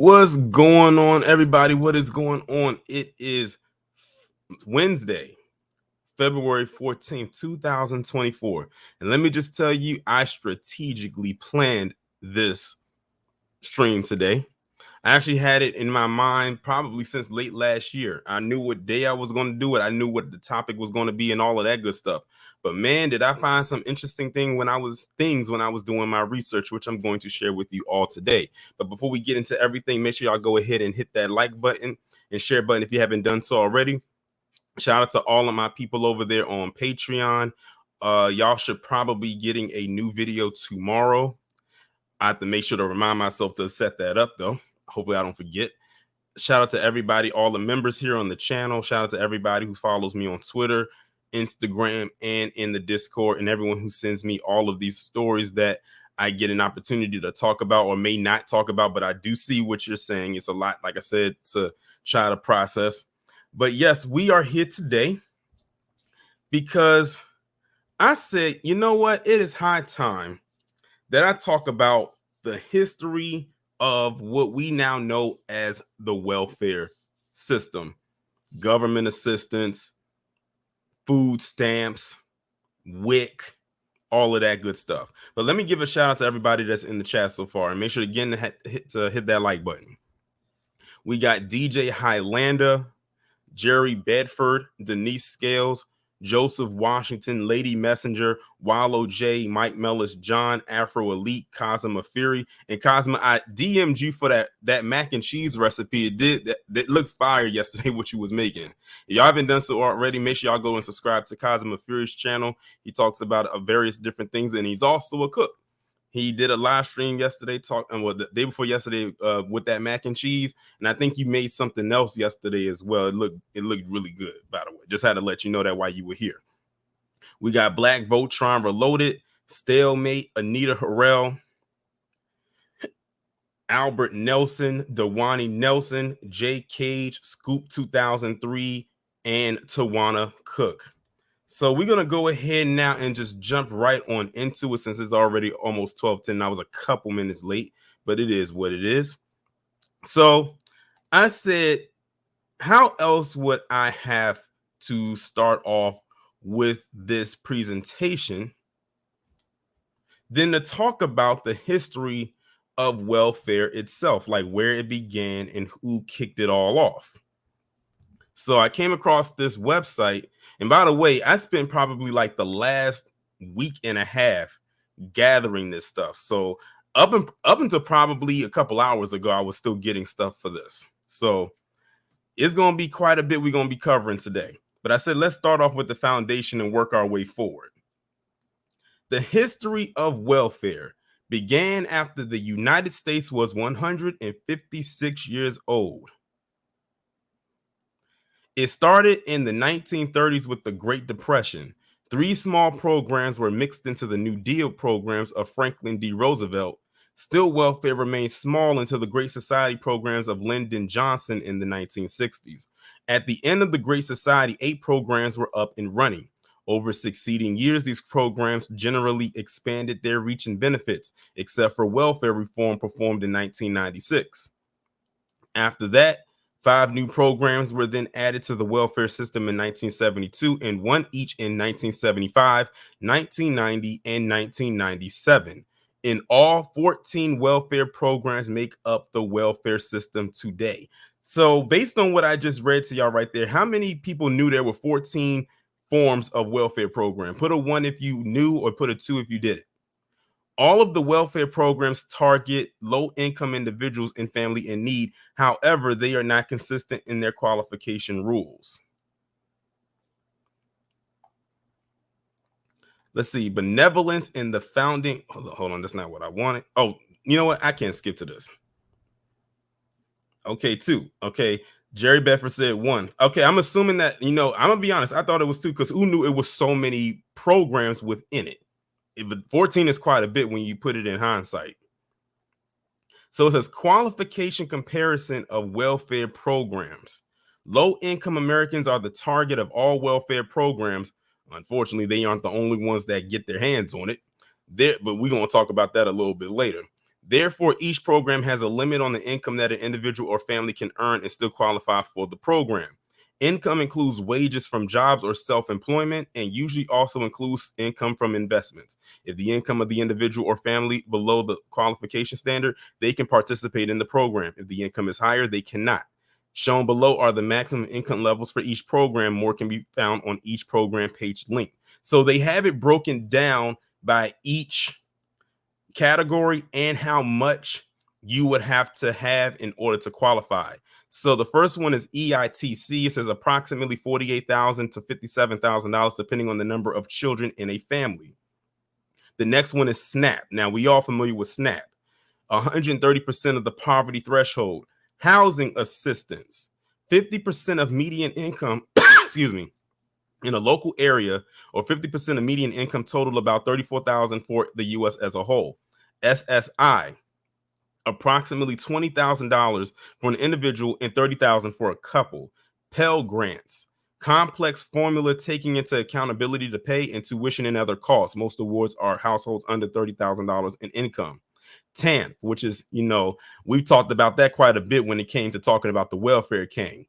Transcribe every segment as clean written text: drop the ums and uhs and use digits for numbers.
What's going on, everybody? What is going on? It is Wednesday, February 14th, 2024. And let me just tell you, I strategically planned this stream today. I actually had it in my mind probably since late last year. I knew what day I was going to do it. I knew what the topic was going to be and all of that good stuff. But man, did I find some interesting when I was doing my research, which I'm going to share with you all today. But before we get into everything, make sure y'all go ahead and hit that like button and share button if you haven't done so already. Shout out to all of my people over there on Patreon. Y'all should probably be getting a new video tomorrow. I have to make sure to remind myself to set that up though. Hopefully I don't forget. Shout out to everybody, all the members here on the channel. Shout out to everybody who follows me on Twitter, Instagram, and in the Discord, and everyone who sends me all of these stories that I get an opportunity to talk about or may not talk about, but I do see what you're saying. It's a lot, like I said, to try to process. But yes, we are here today because I said, you know what? It is high time that I talk about the history of what we now know as the welfare system, government assistance, food stamps, WIC, all of that good stuff. But let me give a shout out to everybody that's in the chat so far, and make sure again to hit that like button. We got DJ Highlander, Jerry Bedford, Denise Scales, Joseph Washington, Lady Messenger, Wallow J, Mike Mellis, John Afro Elite, Cosma Fury, and Cosma. I DM'd you for that mac and cheese recipe. It did that looked fire yesterday. What you was making. If y'all haven't done so already, make sure y'all go and subscribe to Cosma Fury's channel. He talks about various different things, and he's also a cook. He did a live stream yesterday, the day before yesterday, with that mac and cheese, and I think you made something else yesterday as well. It looked really good, by the way. Just had to let you know that while you were here. We got Black Voltron Reloaded, Stalemate, Anita Harrell, Albert Nelson, Dewani Nelson, Jay Cage, Scoop 2003, and Tawana Cook. So we're going to go ahead now and just jump right on into it since it's already almost 12:10. I was a couple minutes late, but it is what it is. So I said, how else would I have to start off with this presentation than to talk about the history of welfare itself, like where it began and who kicked it all off. So I came across this website, and by the way, I spent probably like the last week and a half gathering this stuff. So up until probably a couple hours ago, I was still getting stuff for this. So it's going to be quite a bit we're going to be covering today. But I said, let's start off with the foundation and work our way forward. The history of welfare began after the United States was 156 years old. It started in the 1930s with the Great Depression. 3 small programs were mixed into the New Deal programs of Franklin D. Roosevelt. Still, welfare remained small until the Great Society programs of Lyndon Johnson in the 1960s. At the end of the Great Society, 8 programs were up and running. Over succeeding years, these programs generally expanded their reach and benefits, except for welfare reform performed in 1996. After that, 5 new programs were then added to the welfare system in 1972 and 1 each in 1975, 1990, and 1997. In all, 14 welfare programs make up the welfare system today. So based on what I just read to y'all right there, how many people knew there were 14 forms of welfare program? Put a 1 if you knew, or put a 2 if you did it. All of the welfare programs target low-income individuals and family in need. However, they are not consistent in their qualification rules. Let's see. Benevolence in the founding. Hold on. That's not what I wanted. Oh, you know what? I can't skip to this. Okay, 2. Okay. Jerry Bedford said 1. Okay, I'm assuming that, I'm going to be honest. I thought it was 2 because who knew it was so many programs within it? But 14 is quite a bit when you put it in hindsight. So it says qualification comparison of welfare programs. Low-income Americans are the target of all welfare programs. Unfortunately, they aren't the only ones that get their hands on it. But we're going to talk about that a little bit later. Therefore, each program has a limit on the income that an individual or family can earn and still qualify for the program. Income includes wages from jobs or self-employment, and usually also includes income from investments. If the income of the individual or family below the qualification standard, they can participate in the program. If the income is higher, they cannot. Shown below are the maximum income levels for each program. More can be found on each program page link. So they have it broken down by each category and how much you would have to have in order to qualify. So the first one is EITC. It says approximately $48,000 to $57,000, depending on the number of children in a family. The next one is SNAP. Now, we all familiar with SNAP. 130% of the poverty threshold. Housing assistance. 50% of median income, excuse me, in a local area, or 50% of median income total about $34,000 for the U.S. as a whole. SSI, approximately $20,000 for an individual and $30,000 for a couple. Pell Grants, complex formula taking into accountability to pay and tuition and other costs. Most awards are households under $30,000 in income. TANF, which is, we've talked about that quite a bit when it came to talking about the welfare king.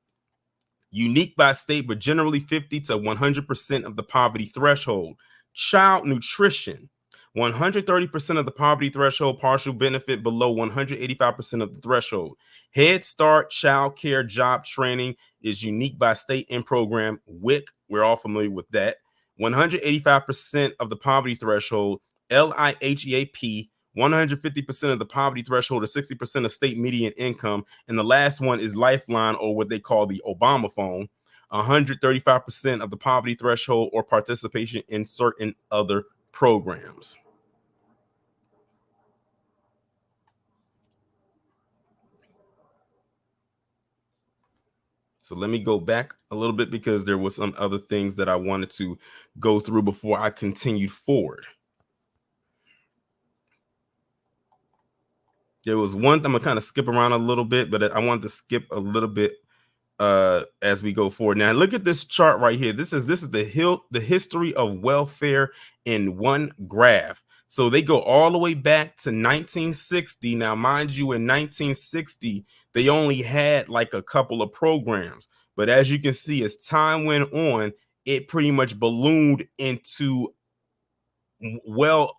Unique by state, but generally 50 to 100% of the poverty threshold. Child nutrition, 130% of the poverty threshold, partial benefit below 185% of the threshold. Head Start, child care, job training is unique by state and program. WIC, we're all familiar with that. 185% of the poverty threshold. LIHEAP, 150% of the poverty threshold, or 60% of state median income. And the last one is Lifeline, or what they call the Obama phone, 135% of the poverty threshold or participation in certain other programs. So let me go back a little bit because there was some other things that I wanted to go through before I continued forward. There was one, I'm gonna kind of skip around a little bit, but I wanted to skip a little bit as we go forward. Now look at this chart right here. This is the history of welfare in one graph. So they go all the way back to 1960. Now, mind you, in 1960, they only had like a couple of programs. But as you can see, as time went on, it pretty much ballooned into well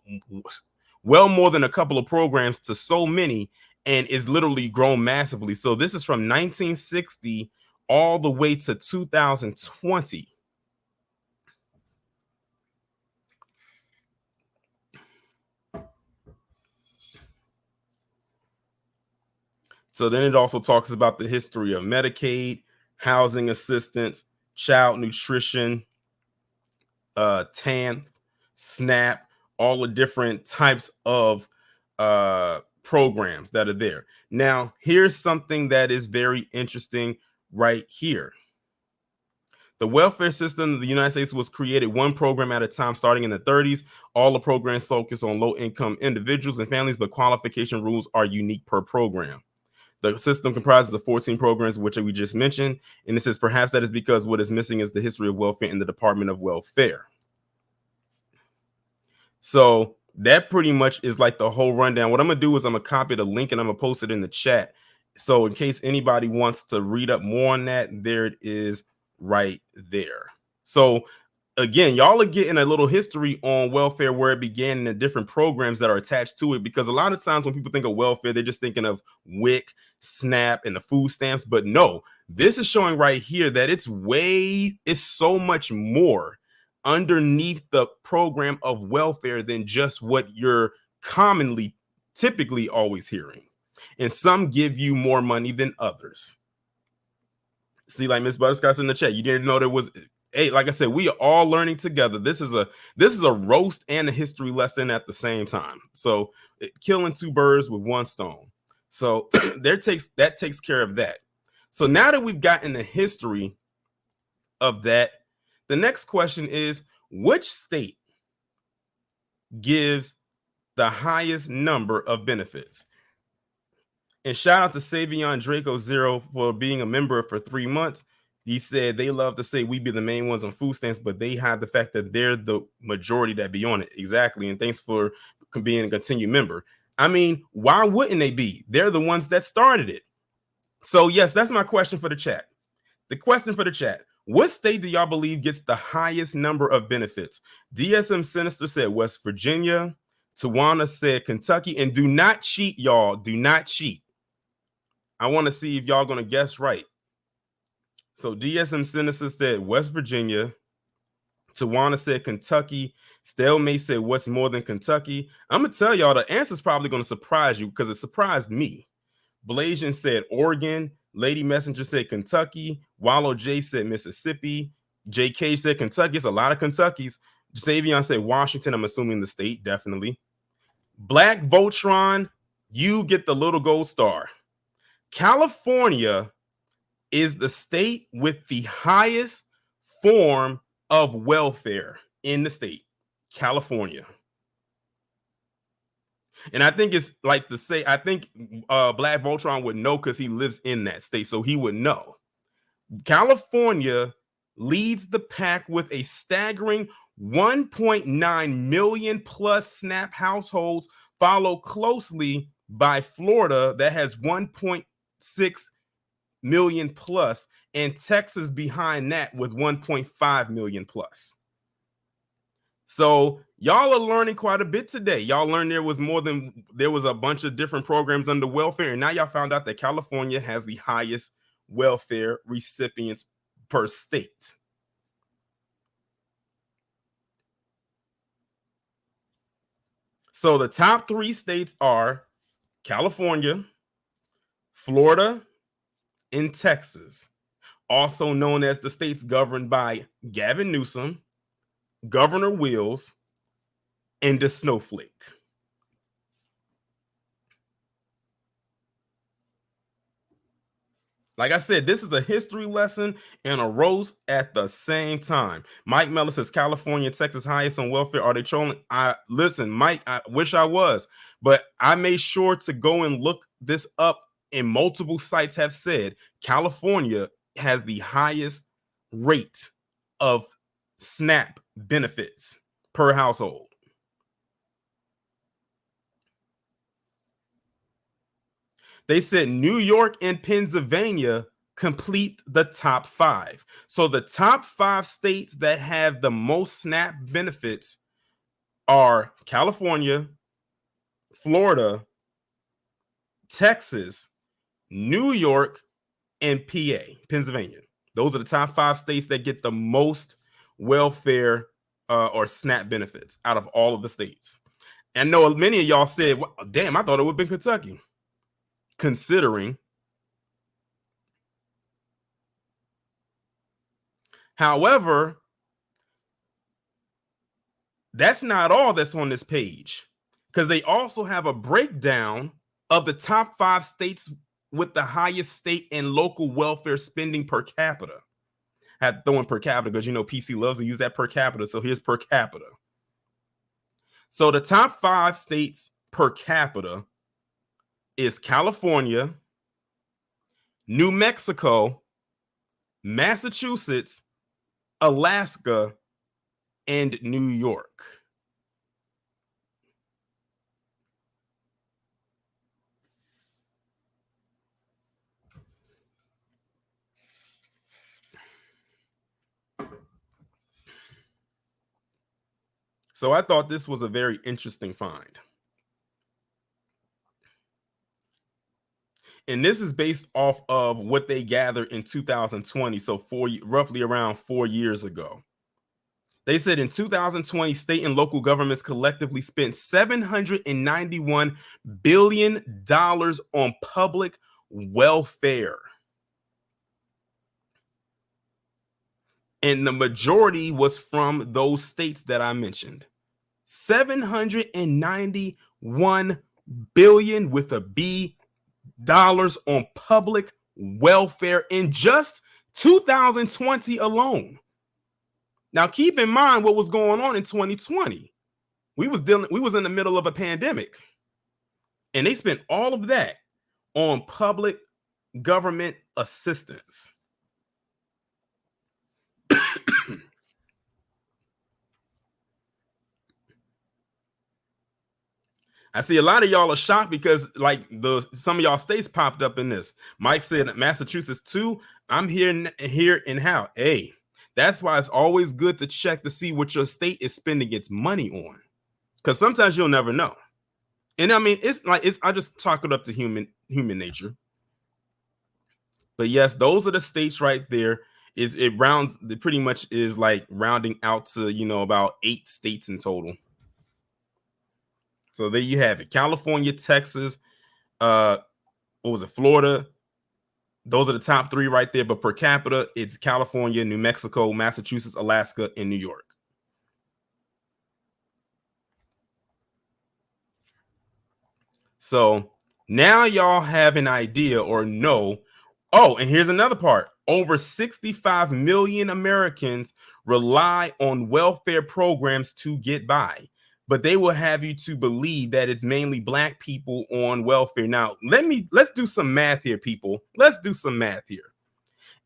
more than a couple of programs to so many, and is literally grown massively. So this is from 1960 all the way to 2020. So then it also talks about the history of Medicaid, housing assistance, child nutrition, TANF, SNAP, all the different types of programs that are there. Now, here's something that is very interesting right here. The welfare system of the United States was created one program at a time starting in the 30s. All the programs focus on low-income individuals and families, but qualification rules are unique per program. The system comprises of 14 programs, which we just mentioned, and this is perhaps that is because what is missing is the history of welfare in the Department of Welfare. So that pretty much is like the whole rundown. What I'm going to do is I'm going to copy the link and I'm going to post it in the chat. So in case anybody wants to read up more on that, there it is right there. So again, y'all are getting a little history on welfare, where it began, and the different programs that are attached to it, because a lot of times when people think of welfare, they're just thinking of WIC, SNAP, and the food stamps. But no, this is showing right here that it's so much more underneath the program of welfare than just what you're typically always hearing. And some give you more money than others. See, like Miss Butterscott's in the chat, you didn't know there was. Hey, like I said, we are all learning together. This is a roast and a history lesson at the same time. So killing two birds with one stone. So that takes care of that. So now that we've gotten the history of that, the next question is, which state gives the highest number of benefits? And shout out to Savion Draco Zero for being a member for 3 months. He said they love to say we be the main ones on food stamps, but they hide the fact that they're the majority that be on it. Exactly. And thanks for being a continued member. I mean, why wouldn't they be? They're the ones that started it. So, yes, that's my question for the chat. The question for the chat: what state do y'all believe gets the highest number of benefits? DSM Sinister said West Virginia. Tawana said Kentucky. And do not cheat, y'all. Do not cheat. I want to see if y'all going to guess right. So DSM Sinister said West Virginia. Tawana said Kentucky. Stalemate said what's more than Kentucky. I'm going to tell y'all the answer is probably going to surprise you because it surprised me. Blasian said Oregon. Lady Messenger said Kentucky. Wallow J said Mississippi. JK said Kentucky. It's a lot of Kentuckys. Savion said Washington. I'm assuming the state, definitely. Black Voltron, you get the little gold star. California is the state with the highest form of welfare in the state. California. And I think it's like to say, I think Black Voltron would know because he lives in that state, so he would know. California leads the pack with a staggering 1.9 million plus SNAP households, followed closely by Florida that has 1.6 million plus, and Texas behind that with 1.5 million plus. So y'all are learning quite a bit today. Y'all learned there was a bunch of different programs under welfare, and now y'all found out that California has the highest welfare recipients per state. So the top 3 states are California, Florida, and Texas, also known as the states governed by Gavin Newsom, Governor Wills, and the Snowflake. Like I said, this is a history lesson and a roast at the same time. Mike Mellor says California, Texas highest on welfare. Are they trolling? Listen, Mike, I wish I was, but I made sure to go and look this up, and multiple sites have said California has the highest rate of SNAP benefits per household. They said New York and Pennsylvania complete the top 5. So the top 5 states that have the most SNAP benefits are California, Florida, Texas, New York, and PA, Pennsylvania. Those are the top 5 states that get the most welfare or SNAP benefits out of all of the states. And I know many of y'all said, well, damn, I thought it would have been Kentucky. Considering, however, that's not all that's on this page, because they also have a breakdown of the top 5 states with the highest state and local welfare spending per capita. I had to throw in per capita because PC loves to use that per capita. So here's per capita. So the top 5 states per capita is California, New Mexico, Massachusetts, Alaska, and New York. So I thought this was a very interesting find. And this is based off of what they gathered in 2020. So roughly around 4 years ago. They said in 2020, state and local governments collectively spent $791 billion on public welfare. And the majority was from those states that I mentioned. $791 billion with a B dollars on public welfare in just 2020 alone. Now, keep in mind what was going on in 2020. We was in the middle of a pandemic, and they spent all of that on public government assistance. I see a lot of y'all are shocked because like some of y'all states popped up in this. Mike said Massachusetts too. I'm here in how? Hey, that's why it's always good to check to see what your state is spending its money on, because sometimes you'll never know. And I mean, it's like I just talk it up to human nature. But yes, those are the states right there. It rounds, it pretty much is like rounding out to about 8 states in total. So there you have it. California, Texas, what was it? Florida. Those are the top 3 right there. But per capita, it's California, New Mexico, Massachusetts, Alaska, and New York. So now y'all have an idea or know. Oh, and here's another part. Over 65 million Americans rely on welfare programs to get by, but they will have you to believe that it's mainly Black people on welfare. Now, let's do some math here, people. Let's do some math here.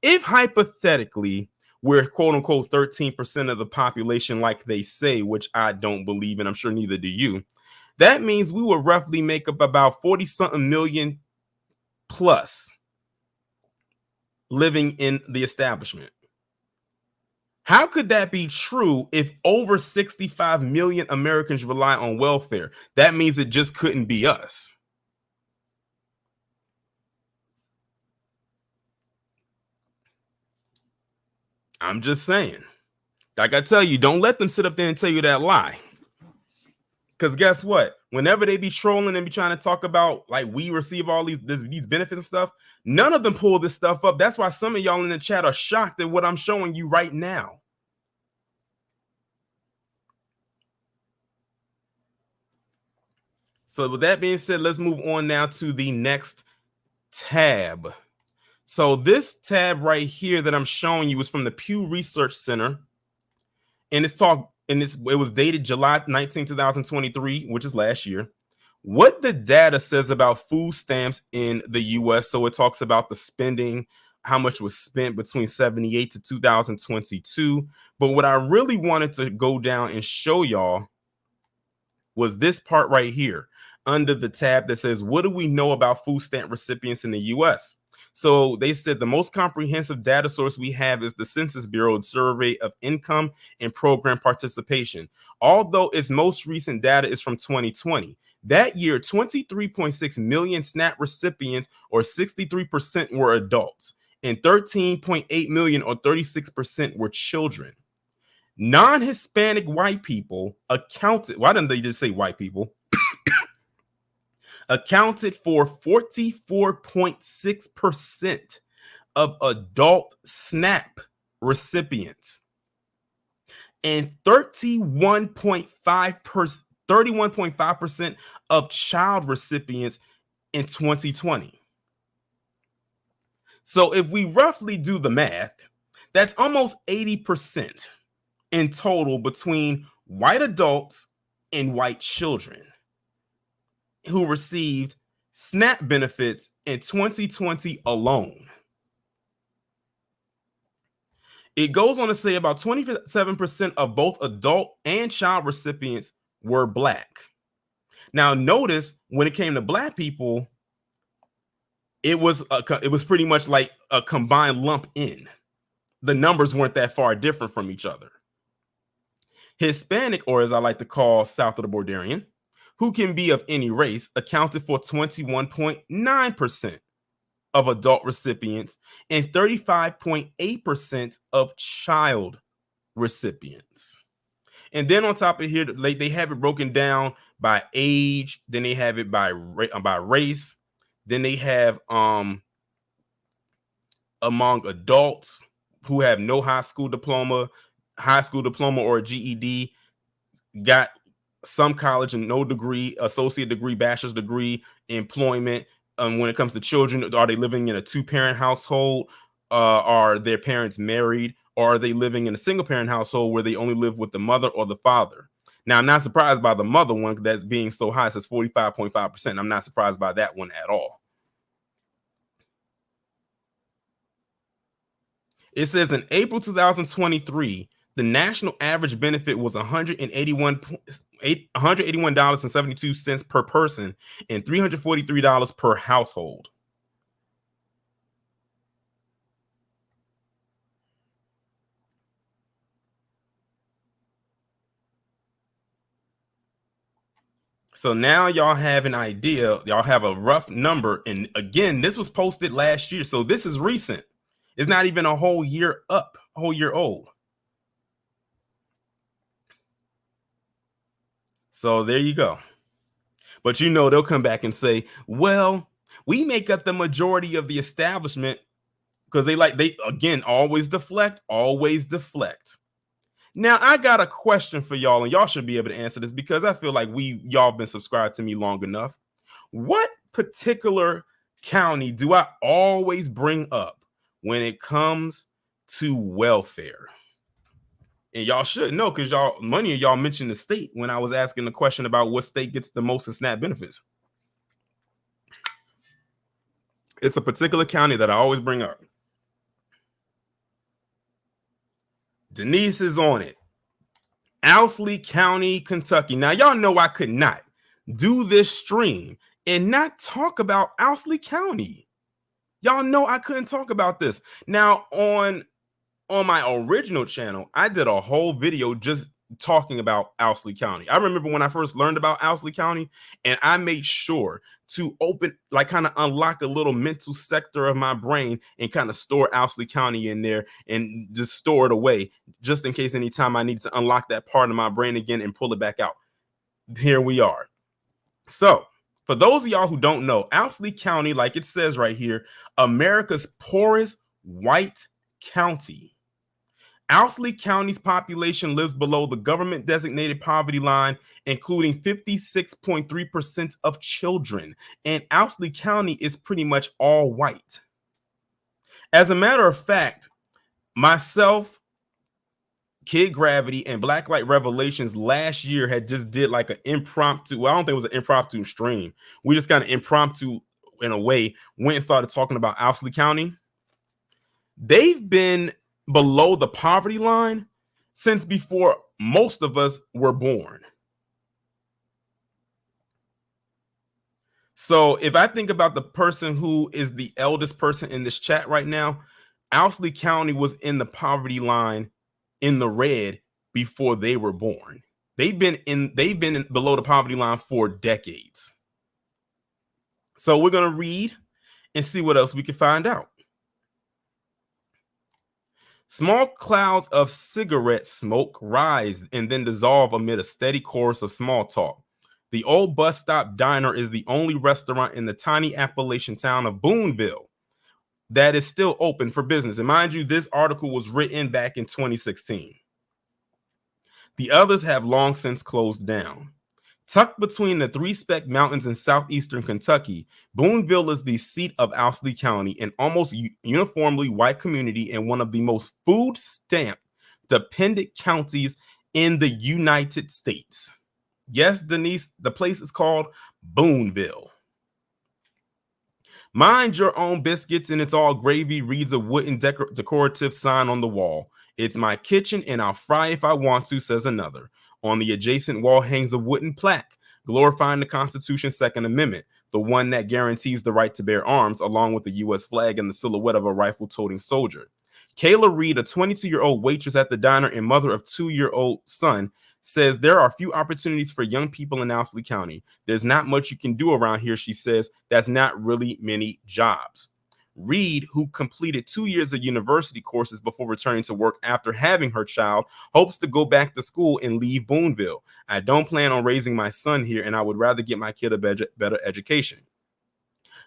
If hypothetically we're quote unquote 13% of the population, like they say, which I don't believe, and I'm sure neither do you, that means we will roughly make up about 40 something million plus living in the establishment. How could that be true if over 65 million Americans rely on welfare? That means it just couldn't be us. I'm just saying. Like I tell you, don't let them sit up there and tell you that lie. Because guess what? Whenever they be trolling and be trying to talk about like we receive all these benefits and stuff, none of them pull this stuff up. That's why some of y'all in the chat are shocked at what I'm showing you right now. So with that being said, let's move on now to the next tab. So this tab right here that I'm showing you is from the Pew Research Center, and it was dated July 19, 2023, which is last year. What the data says about food stamps in the US. So it talks about the spending, how much was spent between 78 to 2022. But what I really wanted to go down and show y'all was this part right here under the tab that says, what do we know about food stamp recipients in the US? So they said the most comprehensive data source we have is the Census Bureau survey of income and program participation. Although its most recent data is from 2020, that year, 23.6 million SNAP recipients, or 63%, were adults, and 13.8 million, or 36%, were children. Non-Hispanic white people accounted, why didn't they just say white people? Accounted for 44.6% of adult SNAP recipients and 31.5% of child recipients in 2020. So if we roughly do the math, that's almost 80% in total between white adults and white children who received SNAP benefits in 2020 alone. It goes on to say about 27% of both adult and child recipients were Black. Now, notice when it came to Black people, it was pretty much like a combined lump in. The numbers weren't that far different from each other. Hispanic, or as I like to call South of the Borderian, who can be of any race, accounted for 21.9% of adult recipients and 35.8% of child recipients. And then on top of here, they have it broken down by age. Then they have it by race. Then they have among adults who have no high school diploma or a GED, got some college and no degree, associate degree, bachelor's degree, employment. When it comes to children, are they living in a 2-parent household? Are their parents married? Or are they living in a single-parent household where they only live with the mother or the father? Now, I'm not surprised by the mother one that's being so high. It says 45.5%. I'm not surprised by that one at all. It says in April 2023, the national average benefit was $181.72 per person and $343 per household. So now y'all have an idea, y'all have a rough number. And again, this was posted last year, so this is recent. It's not even a whole year old. So there you go. But they'll come back and say, well, we make up the majority of the establishment, because they again always deflect. Now I got a question for y'all, and y'all should be able to answer this, because I feel like y'all been subscribed to me long enough. What particular county do I always bring up when it comes to welfare? And y'all should know, because many of y'all mentioned the state when I was asking the question about what state gets the most in SNAP benefits. It's a particular county that I always bring up. Denise is on it. Owsley County, Kentucky. Now, y'all know I could not do this stream and not talk about Owsley County. Y'all know I couldn't talk about this. Now, on my original channel, I did a whole video just talking about Owsley County. I remember when I first learned about Owsley County, and I made sure to kind of unlock a little mental sector of my brain and kind of store Owsley County in there and just store it away, just in case anytime I need to unlock that part of my brain again and pull it back out. Here we are. So for those of y'all who don't know, Owsley County, like it says right here, America's poorest white county. Owsley County's population lives below the government designated poverty line, including 56.3% of children. And Owsley County is pretty much all white. As a matter of fact, myself, Kid Gravity, and Blacklight Revelations last year had just did like an impromptu, well, I don't think it was an impromptu stream. We just kind of impromptu, in a way, went and started talking about Owsley County. They've been below the poverty line since before most of us were born. So if I think about the person who is the eldest person in this chat right now, Owsley County was in the poverty line in the red before they were born. They've been below the poverty line for decades. So we're going to read and see what else we can find out. Small clouds of cigarette smoke rise and then dissolve amid a steady chorus of small talk. The old bus stop diner is the only restaurant in the tiny Appalachian town of Boonville that is still open for business. And mind you, this article was written back in 2016. The others have long since closed down. Tucked between the Three Speck Mountains in southeastern Kentucky, Boonville is the seat of Owsley County, an almost uniformly white community and one of the most food stamp dependent counties in the United States. Yes, Denise, the place is called Boonville. Mind your own biscuits and it's all gravy, reads a wooden decorative sign on the wall. It's my kitchen and I'll fry if I want to, says another. On the adjacent wall hangs a wooden plaque glorifying the Constitution's Second Amendment, the one that guarantees the right to bear arms, along with the U.S. flag and the silhouette of a rifle-toting soldier. Kayla Reed, a 22-year-old waitress at the diner and mother of 2-year-old son, says there are few opportunities for young people in Owsley County. There's not much you can do around here, she says. That's not really many jobs. Reed, who completed 2 years of university courses before returning to work after having her child, hopes to go back to school and leave Boonville. I don't plan on raising my son here, and I would rather get my kid a better education.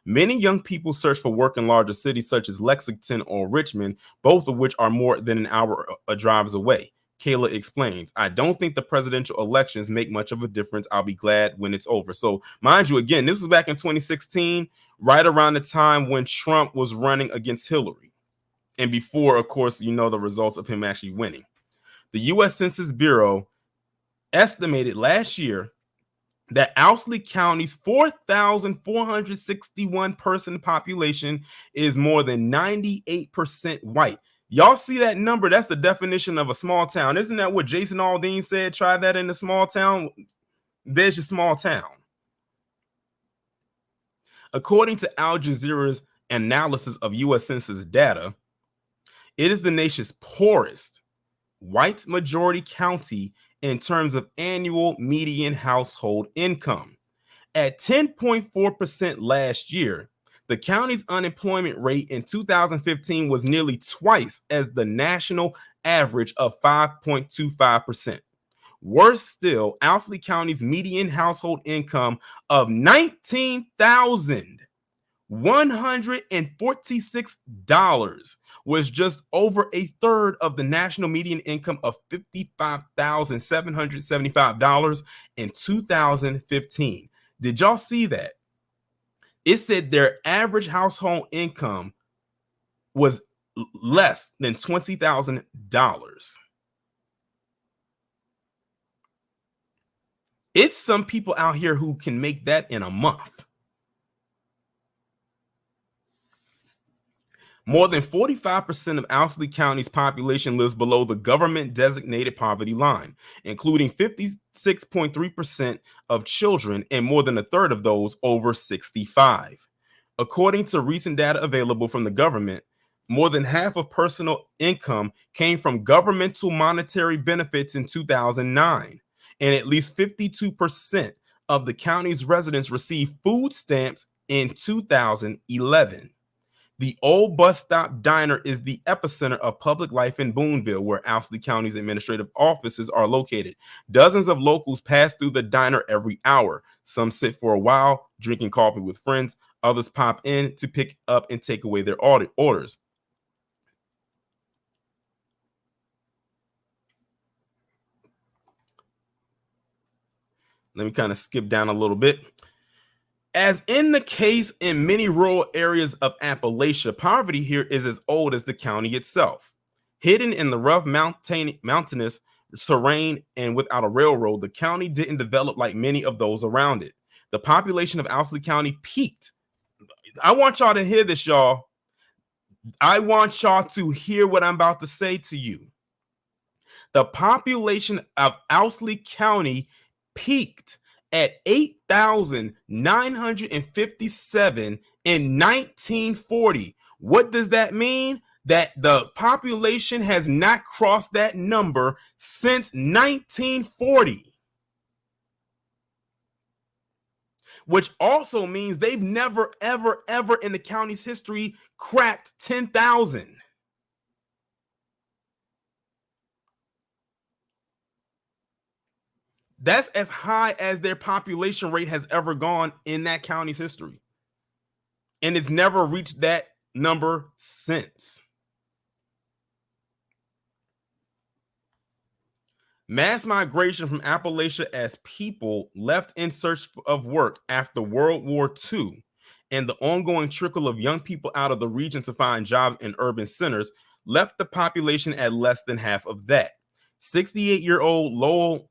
Many young people search for work in larger cities such as Lexington or Richmond, both of which are more than an hour drives away. Kayla explains, I don't think the presidential elections make much of a difference. I'll be glad when it's over. So mind you, again, this was back in 2016, right around the time when Trump was running against Hillary. And before, of course, you know the results of him actually winning. The U.S. Census Bureau estimated last year that Owsley County's 4,461 person population is more than 98% white. Y'all see that number? That's the definition of a small town. Isn't that what Jason Aldean said? Try that in a small town. There's your small town. According to Al Jazeera's analysis of U.S. Census data, it is the nation's poorest white majority county in terms of annual median household income. At 10.4% last year, the county's unemployment rate in 2015 was nearly twice as the national average of 5.25%. Worse still, Owsley County's median household income of $19,146 was just over a third of the national median income of $55,775 in 2015. Did y'all see that? It said their average household income was less than $20,000. It's some people out here who can make that in a month. More than 45% of Owsley County's population lives below the government-designated poverty line, including 56.3% of children and more than a third of those over 65. According to recent data available from the government, more than half of personal income came from governmental monetary benefits in 2009, and at least 52% of the county's residents received food stamps in 2011. The Old Bus Stop Diner is the epicenter of public life in Boonville, where Owsley County's administrative offices are located. Dozens of locals pass through the diner every hour. Some sit for a while, drinking coffee with friends. Others pop in to pick up and take away their orders. Let me kind of skip down a little bit. As in the case in many rural areas of Appalachia, poverty here is as old as the county itself. Hidden in the rough mountainous terrain and without a railroad, the county didn't develop like many of those around it. The population of Owsley County peaked. I want y'all to hear this, y'all. I want y'all to hear what I'm about to say to you. The population of Owsley County peaked at 8,957 in 1940. What does that mean? That the population has not crossed that number since 1940. Which also means they've never, ever, ever in the county's history cracked 10,000. That's as high as their population rate has ever gone in that county's history. And it's never reached that number since. Mass migration from Appalachia as people left in search of work after World War II and the ongoing trickle of young people out of the region to find jobs in urban centers left the population at less than half of that. 68-year-old Lowell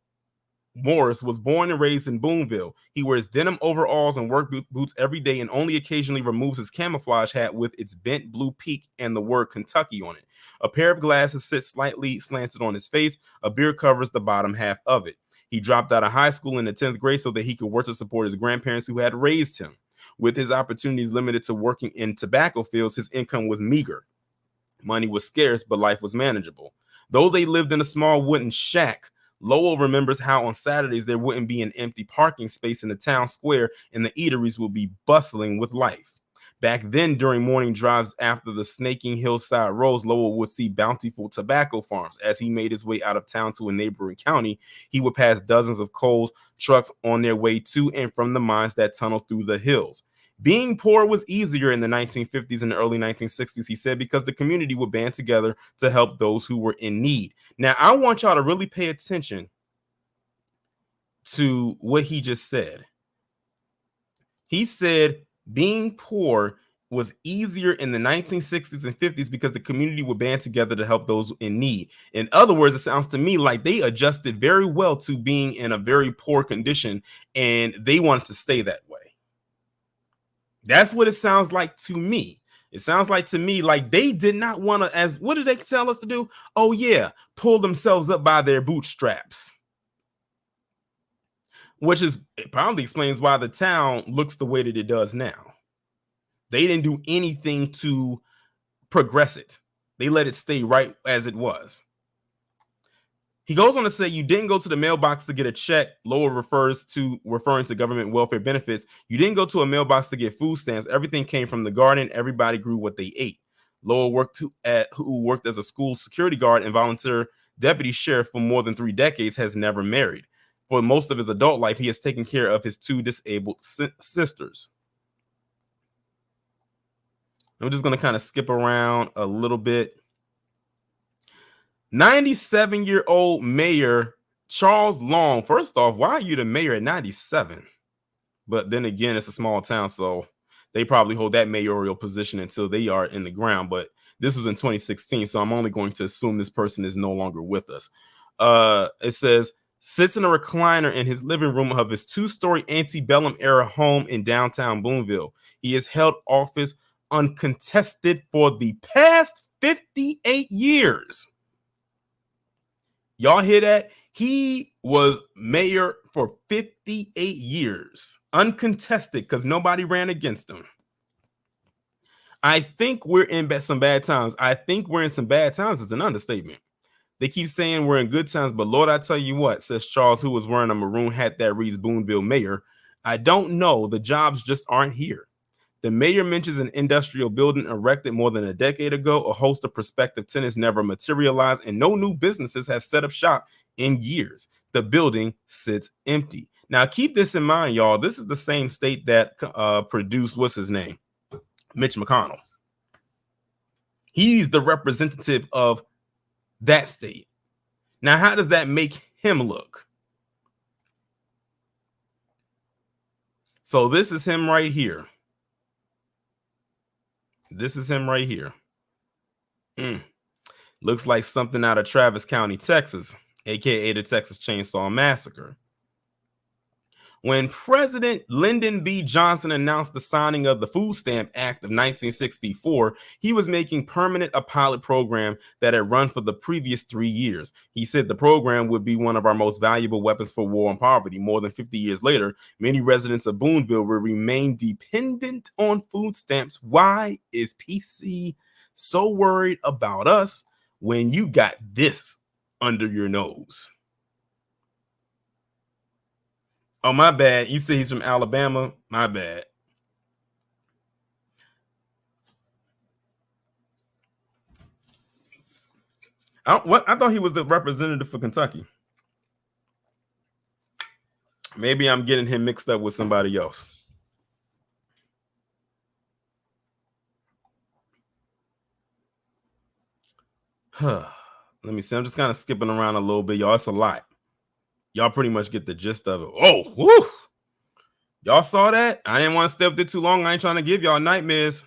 Morris was born and raised in Boonville. He wears denim overalls and work boots every day and only occasionally removes his camouflage hat with its bent blue peak and the word Kentucky on it. A pair of glasses sits slightly slanted on his face. A beard covers the bottom half of it. He dropped out of high school in the 10th grade so that he could work to support his grandparents who had raised him. With his opportunities limited to working in tobacco fields, his income was meager. Money was scarce, but life was manageable. Though they lived in a small wooden shack, Lowell remembers how on Saturdays there wouldn't be an empty parking space in the town square and the eateries would be bustling with life. Back then, during morning drives after the snaking hillside roads, Lowell would see bountiful tobacco farms. As he made his way out of town to a neighboring county, he would pass dozens of coal trucks on their way to and from the mines that tunneled through the hills. Being poor was easier in the 1950s and the early 1960s, he said, because the community would band together to help those who were in need. Now, I want y'all to really pay attention to what he just said. He said being poor was easier in the 1960s and 50s because the community would band together to help those in need. In other words, it sounds to me like they adjusted very well to being in a very poor condition and they wanted to stay that way. That's what it sounds like to me. It sounds like to me like they did not want to, as what did they tell us to do? Oh, yeah, pull themselves up by their bootstraps, which is it probably explains why the town looks the way that it does now. They didn't do anything to progress it, they let it stay right as it was. He goes on to say, you didn't go to the mailbox to get a check. Lowell referring to government welfare benefits. You didn't go to a mailbox to get food stamps. Everything came from the garden. Everybody grew what they ate. Lowell who worked as a school security guard and volunteer deputy sheriff for more than 3 decades, has never married. For most of his adult life, he has taken care of his 2 disabled sisters. I'm just going to kind of skip around a little bit. 97-year-old mayor Charles Long. First off, why are you the mayor at 97? But then again, it's a small town, so they probably hold that mayoral position until they are in the ground. But this was in 2016, so I'm only going to assume this person is no longer with us. It says, sits in a recliner in his living room of his 2-story antebellum era home in downtown Boonville. He has held office uncontested for the past 58 years. Y'all hear that? He was mayor for 58 years, uncontested, because nobody ran against him. I think we're in some bad times. I think we're in some bad times is an understatement. They keep saying we're in good times, but Lord, I tell you what, says Charles, who was wearing a maroon hat that reads Boonville Mayor. I don't know. The jobs just aren't here. The mayor mentions an industrial building erected more than a decade ago. A host of prospective tenants never materialized, and no new businesses have set up shop in years. The building sits empty. Now, keep this in mind, y'all. This is the same state that produced, what's his name? Mitch McConnell. He's the representative of that state. Now, how does that make him look? So this is him right here. This is him right here. Looks like something out of Travis County, Texas, aka the Texas Chainsaw Massacre. When President Lyndon B. Johnson announced the signing of the Food Stamp Act of 1964, he was making permanent a pilot program that had run for the previous 3 years. He said the program would be one of our most valuable weapons for war on poverty. More than 50 years later, many residents of Boonville will remain dependent on food stamps. Why is PC so worried about us when you got this under your nose? Oh, my bad. You say he's from Alabama? My bad. I thought he was the representative for Kentucky. Maybe I'm getting him mixed up with somebody else. Let me see. I'm just kind of skipping around a little bit, y'all. It's a lot. Y'all pretty much get the gist of it. Oh, whoo! Y'all saw that? I didn't want to stay up there too long. I ain't trying to give y'all nightmares.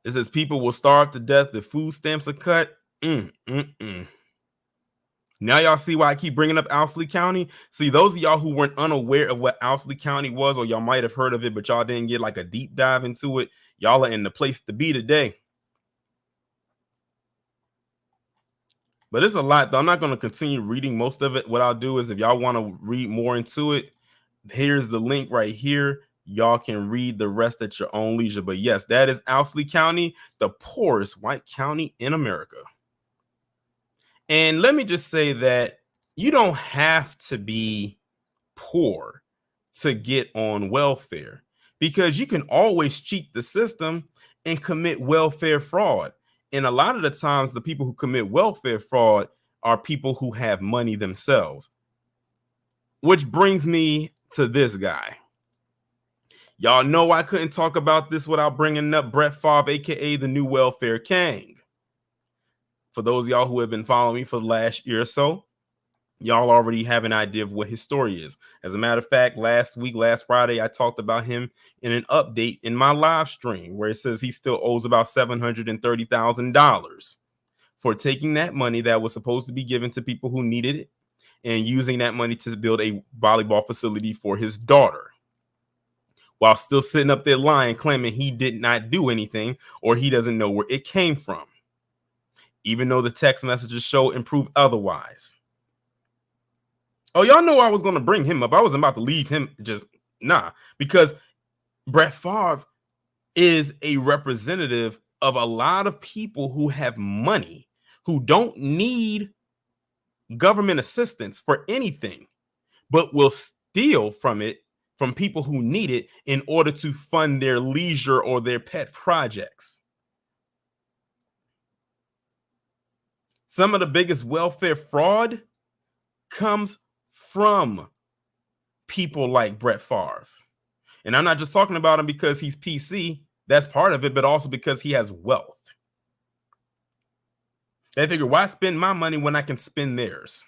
It says people will starve to death if food stamps are cut. Now y'all see why I keep bringing up Owsley County. See, those of y'all who weren't unaware of what Owsley County was, or y'all might have heard of it, but y'all didn't get like a deep dive into it. Y'all are in the place to be today. But it's a lot, though. I'm not going to continue reading most of it. What I'll do is if y'all want to read more into it, here's the link right here. Y'all can read the rest at your own leisure. But yes, that is Owsley County, the poorest white county in America. And let me just say that you don't have to be poor to get on welfare, because you can always cheat the system and commit welfare fraud. And a lot of the times, the people who commit welfare fraud are people who have money themselves. Which brings me to this guy. Y'all know I couldn't talk about this without bringing up Brett Favre, aka the new welfare king. For those of y'all who have been following me for the last year or so, y'all already have an idea of what his story is. As a matter of fact, last Friday, I talked about him in an update in my live stream where it says he still owes about $730,000 for taking that money that was supposed to be given to people who needed it and using that money to build a volleyball facility for his daughter, while still sitting up there lying, claiming he did not do anything or he doesn't know where it came from, even though the text messages show and prove otherwise. Oh, y'all know I was going to bring him up. I wasn't about to leave him just, nah, because Brett Favre is a representative of a lot of people who have money, who don't need government assistance for anything, but will steal from it from people who need it in order to fund their leisure or their pet projects. Some of the biggest welfare fraud comes from people like Brett Favre. And I'm not just talking about him because he's PC, that's part of it, but also because he has wealth. They figure, why spend my money when I can spend theirs?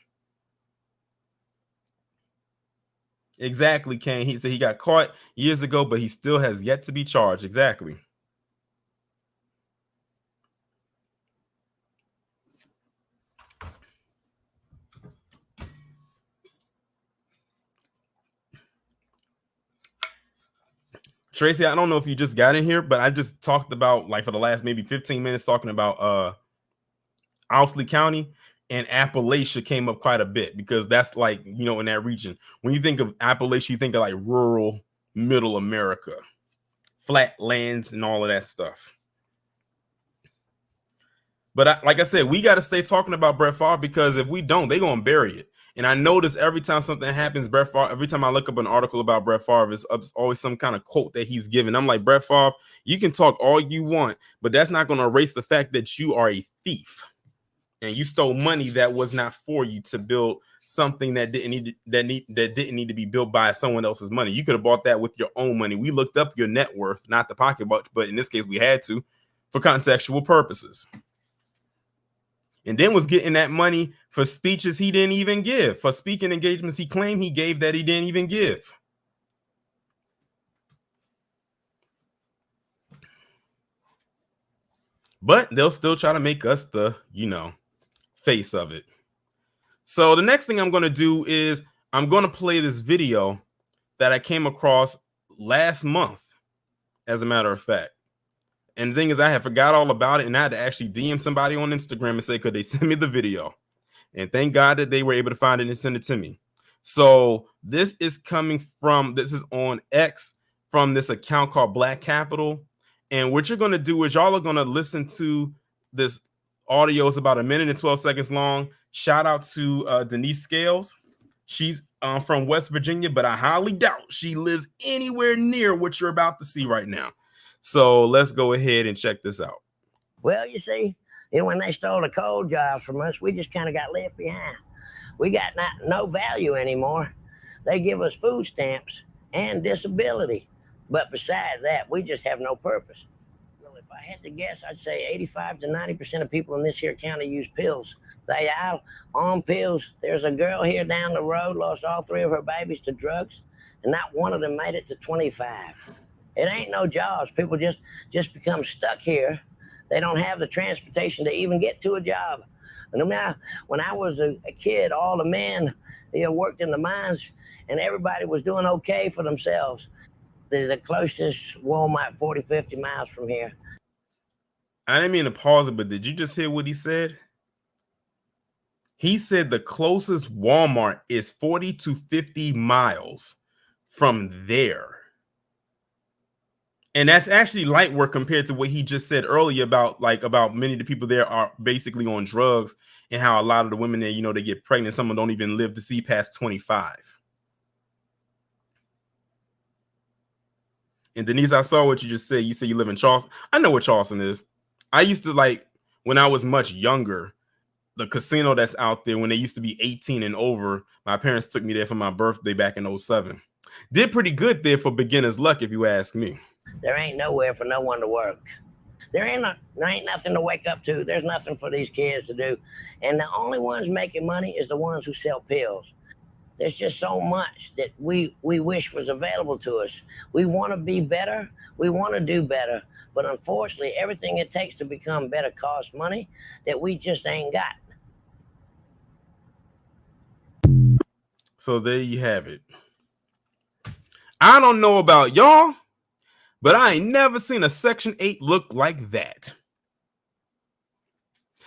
Exactly, Kane. He said he got caught years ago, but he still has yet to be charged. Exactly. Tracy, I don't know if you just got in here, but I just talked about, like, for the last maybe 15 minutes talking about Owsley County, and Appalachia came up quite a bit because that's, like, you know, in that region. When you think of Appalachia, you think of like rural middle America, flat lands and all of that stuff. But like I said, we got to stay talking about Brett Favre, because if we don't, they're going to bury it. And I notice every time something happens, Brett Favre, every time I look up an article about Brett Favre, it's always some kind of quote that he's given. I'm like, Brett Favre, you can talk all you want, but that's not going to erase the fact that you are a thief and you stole money that was not for you to build something that didn't need to be built by someone else's money. You could have bought that with your own money. We looked up your net worth, not the pocketbook, but in this case, we had to for contextual purposes. And then was getting that money for speeches he didn't even give, for speaking engagements he claimed he gave that he didn't even give. But they'll still try to make us the, you know, face of it. So the next thing I'm going to do is I'm going to play this video that I came across last month, as a matter of fact. And the thing is, I had forgot all about it, and I had to actually DM somebody on Instagram and say, could they send me the video? And thank God that they were able to find it and send it to me. So this is on X from this account called Black Capital. And what you're going to do is y'all are going to listen to this audio. It's about 1 minute and 12 seconds long. Shout out to Denise Scales. She's from West Virginia, but I highly doubt she lives anywhere near what you're about to see right now. So let's go ahead and check this out. Well, you see, when they stole the coal jobs from us, we just kind of got left behind. We got no value anymore. They give us food stamps and disability. But besides that, we just have no purpose. Well, if I had to guess, I'd say 85 to 90% of people in this here county use pills. They are on pills. There's a girl here down the road, lost all 3 of her babies to drugs, and not one of them made it to 25. It ain't no jobs. People just become stuck here. They don't have the transportation to even get to a job. And now, when I was a kid, all the men worked in the mines, and everybody was doing okay for themselves. The closest Walmart 40, 50 miles from here. I didn't mean to pause it, but did you just hear what he said? He said the closest Walmart is 40 to 50 miles from there. And that's actually light work compared to what he just said earlier about many of the people there are basically on drugs, and how a lot of the women there, you know, they get pregnant. Some of them don't even live to see past 25. And Denise, I saw what you just said. You said you live in Charleston. I know what Charleston is. I used to, like, when I was much younger, the casino that's out there, when they used to be 18 and over, my parents took me there for my birthday back in 07. Did pretty good there for beginner's luck, if you ask me. There ain't nowhere for no one to work. There ain't nothing to wake up to. There's nothing for these kids to do. And the only ones making money is the ones who sell pills. There's just so much that we wish was available to us. We want to be better. We want to do better. But unfortunately, everything it takes to become better costs money that we just ain't got. So there you have it. I don't know about y'all, but I ain't never seen a Section 8 look like that.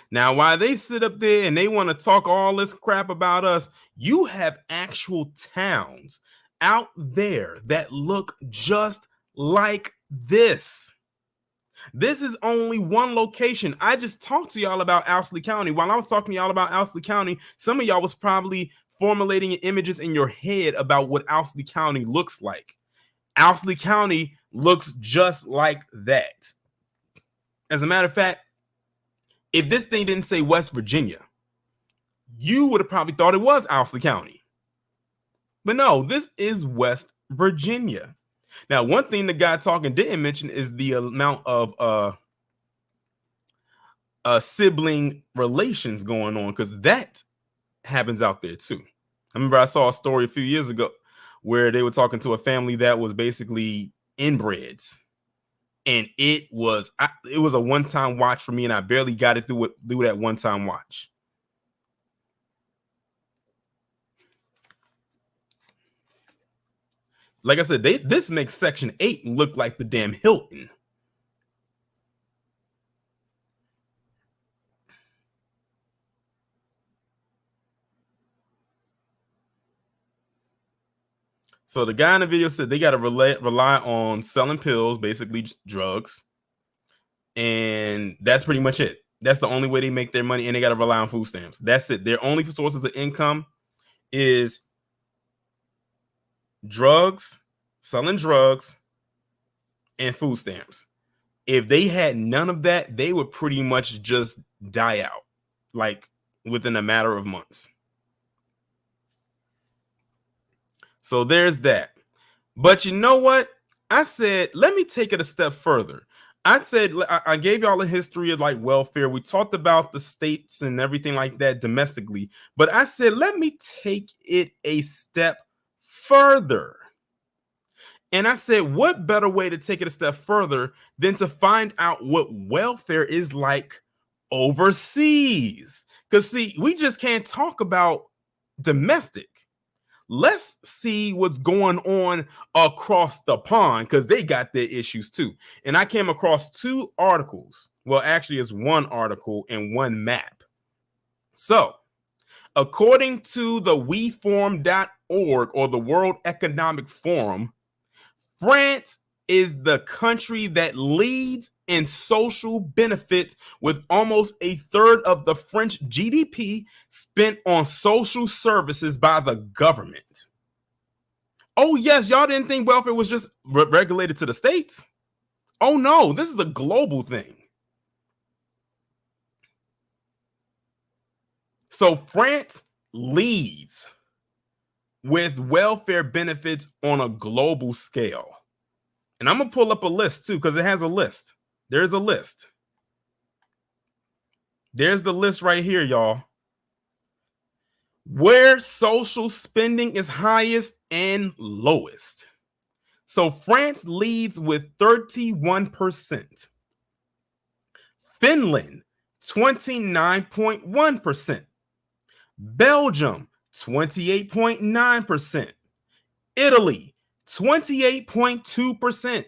Now, while they sit up there and they want to talk all this crap about us, you have actual towns out there that look just like this. This is only one location. I just talked to y'all about Owsley County. While I was talking to y'all about Owsley County, some of y'all was probably formulating images in your head about what Owsley County looks like. Owsley County looks just like that. As a matter of fact, if this thing didn't say West Virginia, you would have probably thought it was Owsley County. But no, this is West Virginia. Now, one thing the guy talking didn't mention is the amount of sibling relations going on, because that happens out there too. I remember I saw a story a few years ago where they were talking to a family that was basically inbreds, and it was a one-time watch for me, and I barely got it through that one-time watch. Like I said, this makes Section 8 look like the damn Hilton. So the guy in the video said they got to rely on selling pills, basically just drugs. And that's pretty much it. That's the only way they make their money, and they got to rely on food stamps. That's it. Their only sources of income is drugs, selling drugs, and food stamps. If they had none of that, they would pretty much just die out, like within a matter of months. So there's that. But you know what? I said, let me take it a step further. I said, I gave y'all a history of like welfare. We talked about the states and everything like that domestically. But I said, let me take it a step further. And I said, what better way to take it a step further than to find out what welfare is like overseas? Because, see, we just can't talk about domestic. Let's see what's going on across the pond, because they got their issues too. And I came across two articles. Well, actually, it's one article and one map. So, according to the weforum.org or the World Economic Forum, France is the country that leads in social benefits, with almost a third of the French GDP spent on social services by the government. Oh, yes, y'all didn't think welfare was just regulated to the States? Oh, no, this is a global thing. So France leads with welfare benefits on a global scale. And I'm going to pull up a list too, because it has a list. There's a list. There's the list right here, y'all. Where social spending is highest and lowest. So France leads with 31%. Finland, 29.1%. Belgium, 28.9%. Italy, 28.2%.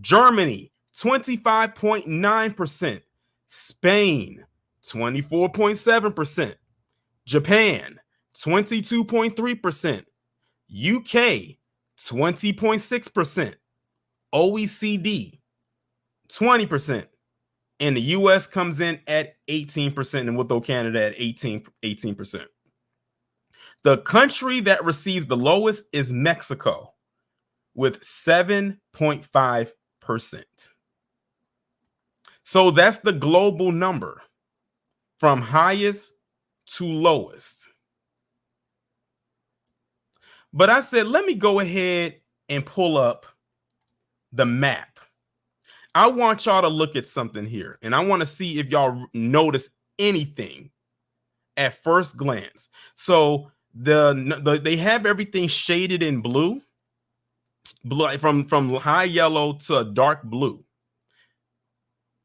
Germany, 25.9%. Spain, 24.7%. Japan, 22.3%. UK, 20.6%. OECD, 20%. And the US comes in at 18%, and we'll throw Canada at 18%. The country that receives the lowest is Mexico with 7.5%. So that's the global number from highest to lowest. But I said, let me go ahead and pull up the map. I want y'all to look at something here, and I want to see if y'all notice anything at first glance. So they have everything shaded in blue from high yellow to dark blue.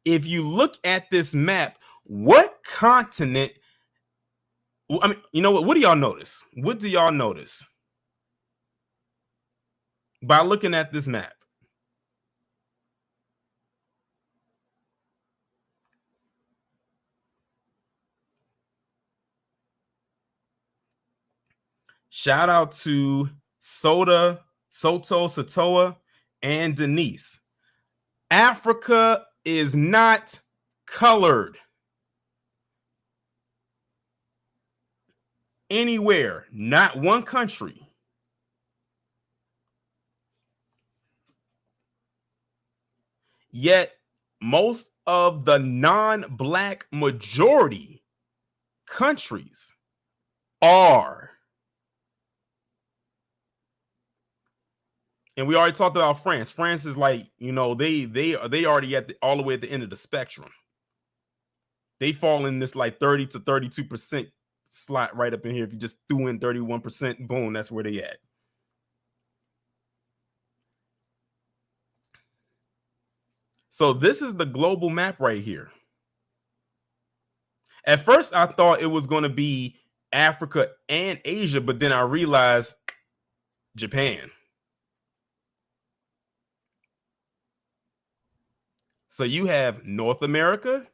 If you look at this map, what continent? I mean, you know what? What do y'all notice? What do y'all notice? by looking at this map. Shout out to Soto, Satoa, and Denise. Africa is not colored anywhere, not one country. Yet most of the non-black majority countries are. And we already talked about France. France is like, you know, they already at all the way at the end of the spectrum. They fall in this like 30 to 32% slot right up in here. If you just threw in 31%, boom, that's where they at. So this is the global map right here. At first, I thought it was going to be Africa and Asia, but then I realized Japan. So you have North America,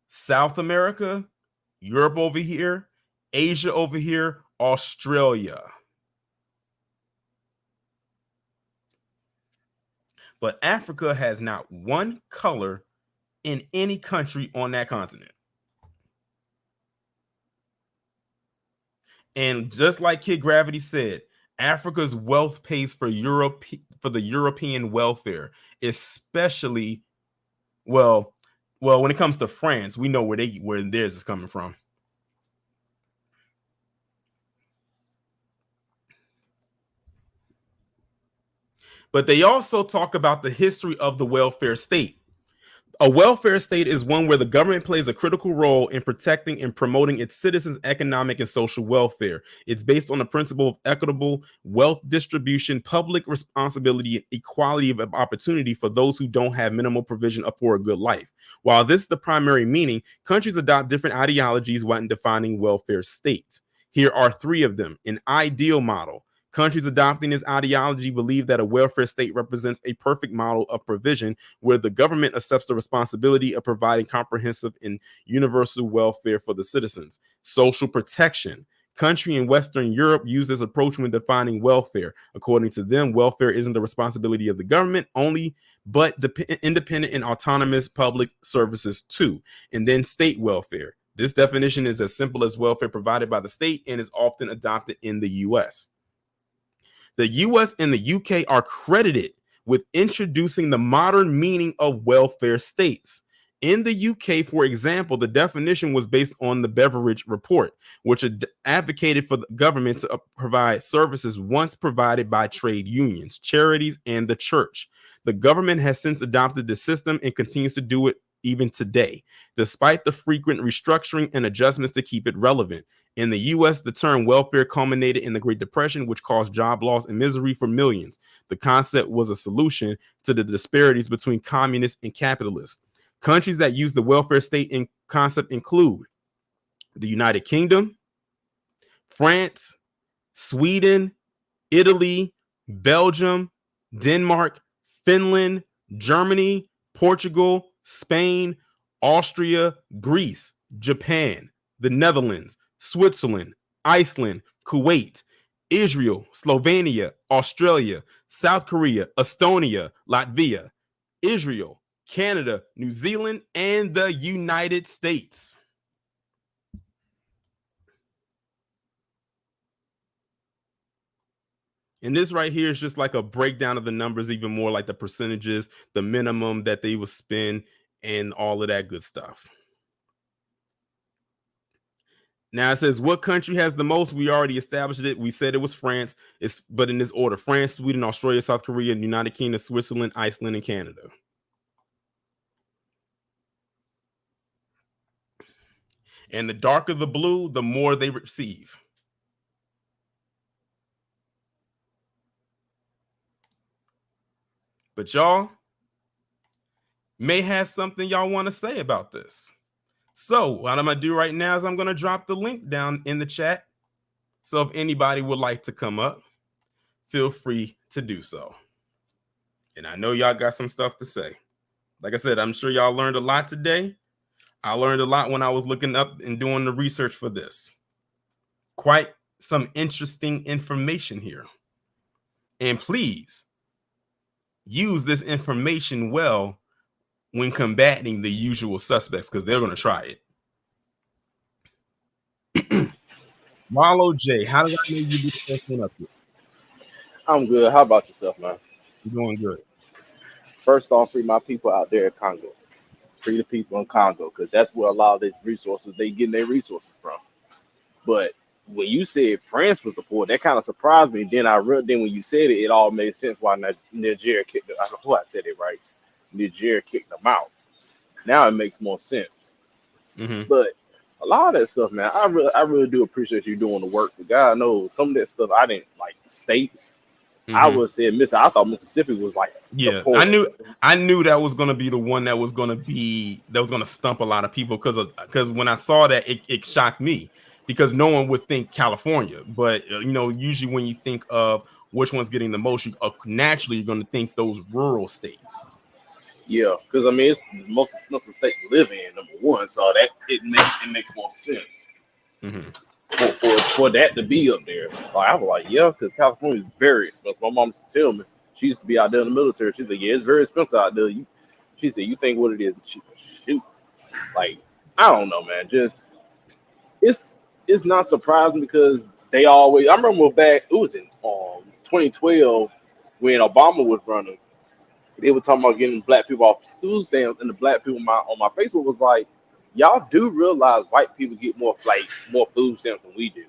South America, Europe over here, Asia over here, Australia. But Africa has not one color in any country on that continent. And just like Kid Gravity said, Africa's wealth pays for Europe, for the European welfare, especially well, when it comes to France, we know where theirs is coming from. But they also talk about the history of the welfare state. A welfare state is one where the government plays a critical role in protecting and promoting its citizens' economic and social welfare. It's based on the principle of equitable wealth distribution, public responsibility, and equality of opportunity for those who don't have minimal provision for a good life. While this is the primary meaning, countries adopt different ideologies when defining welfare states. Here are three of them. An ideal model. Countries adopting this ideology believe that a welfare state represents a perfect model of provision where the government accepts the responsibility of providing comprehensive and universal welfare for the citizens. Social protection. Country in Western Europe use this approach when defining welfare. According to them, welfare isn't the responsibility of the government only, but independent and autonomous public services too. And then state welfare. This definition is as simple as welfare provided by the state and is often adopted in the U.S. The US and the UK are credited with introducing the modern meaning of welfare states. In the UK, for example, the definition was based on the Beveridge Report, which advocated for the government to provide services once provided by trade unions, charities, and the church. The government has since adopted the system and continues to do it even today, despite the frequent restructuring and adjustments to keep it relevant. In the US, the term welfare culminated in the Great Depression, which caused job loss and misery for millions. The concept was a solution to the disparities between communists and capitalists. Countries that use the welfare state in concept include the United Kingdom, France, Sweden, Italy, Belgium, Denmark, Finland, Germany, Portugal, Spain, Austria, Greece, Japan, the Netherlands, Switzerland, Iceland, Kuwait, Israel, Slovenia, Australia, South Korea, Estonia, Latvia, Israel, Canada, New Zealand, and the United States. And this right here is just like a breakdown of the numbers, even more like the percentages, the minimum that they would spend, and all of that good stuff. Now it says, what country has the most? We already established it. We said it was France. But in this order: France, Sweden, Australia, South Korea, United Kingdom, Switzerland, Iceland, and Canada. And the darker the blue, the more they receive. But y'all may have something y'all want to say about this. So what I'm going to do right now is I'm going to drop the link down in the chat. So if anybody would like to come up, feel free to do so. And I know y'all got some stuff to say. Like I said, I'm sure y'all learned a lot today. I learned a lot when I was looking up and doing the research for this. Quite some interesting information here. And please use this information well when combating the usual suspects, because they're going to try it. Marlo J, how did I know you be the first one up here? I'm good. How about yourself, man? You're doing good. First off, free my people out there in Congo. Free the people in Congo, because that's where a lot of these resources they getting their resources from. But when you said France was the poor, that kind of surprised me. Then when you said it, it all made sense why Nigeria kicked it. I don't know who I said it right. Nigeria kicked them out. Now it makes more sense. Mm-hmm. But a lot of that stuff, man, I really do appreciate you doing the work. But God knows some of that stuff I didn't like states. I Mm-hmm. would say I thought Mississippi was like the Yeah, poor. I knew that was gonna be the one that was gonna stump a lot of people, because when I saw that, it shocked me, because no one would think California, but usually when you think of which one's getting the most, naturally you're gonna think those rural states. Yeah, because I mean it's the most expensive state to live in, number one. So that it makes more sense Mm-hmm. for that to be up there. Like I was like, yeah, because California is very expensive. My mom used to tell me she used to be out there in the military. She said, yeah, it's very expensive out there. She said, you think what it is? Shoot, like I don't know, man. Just it's it's not surprising because they always. I remember back it was in 2012 when Obama was running. They were talking about getting black people off food stamps, and the black people on my Facebook was like, "Y'all do realize white people get more food stamps than we do."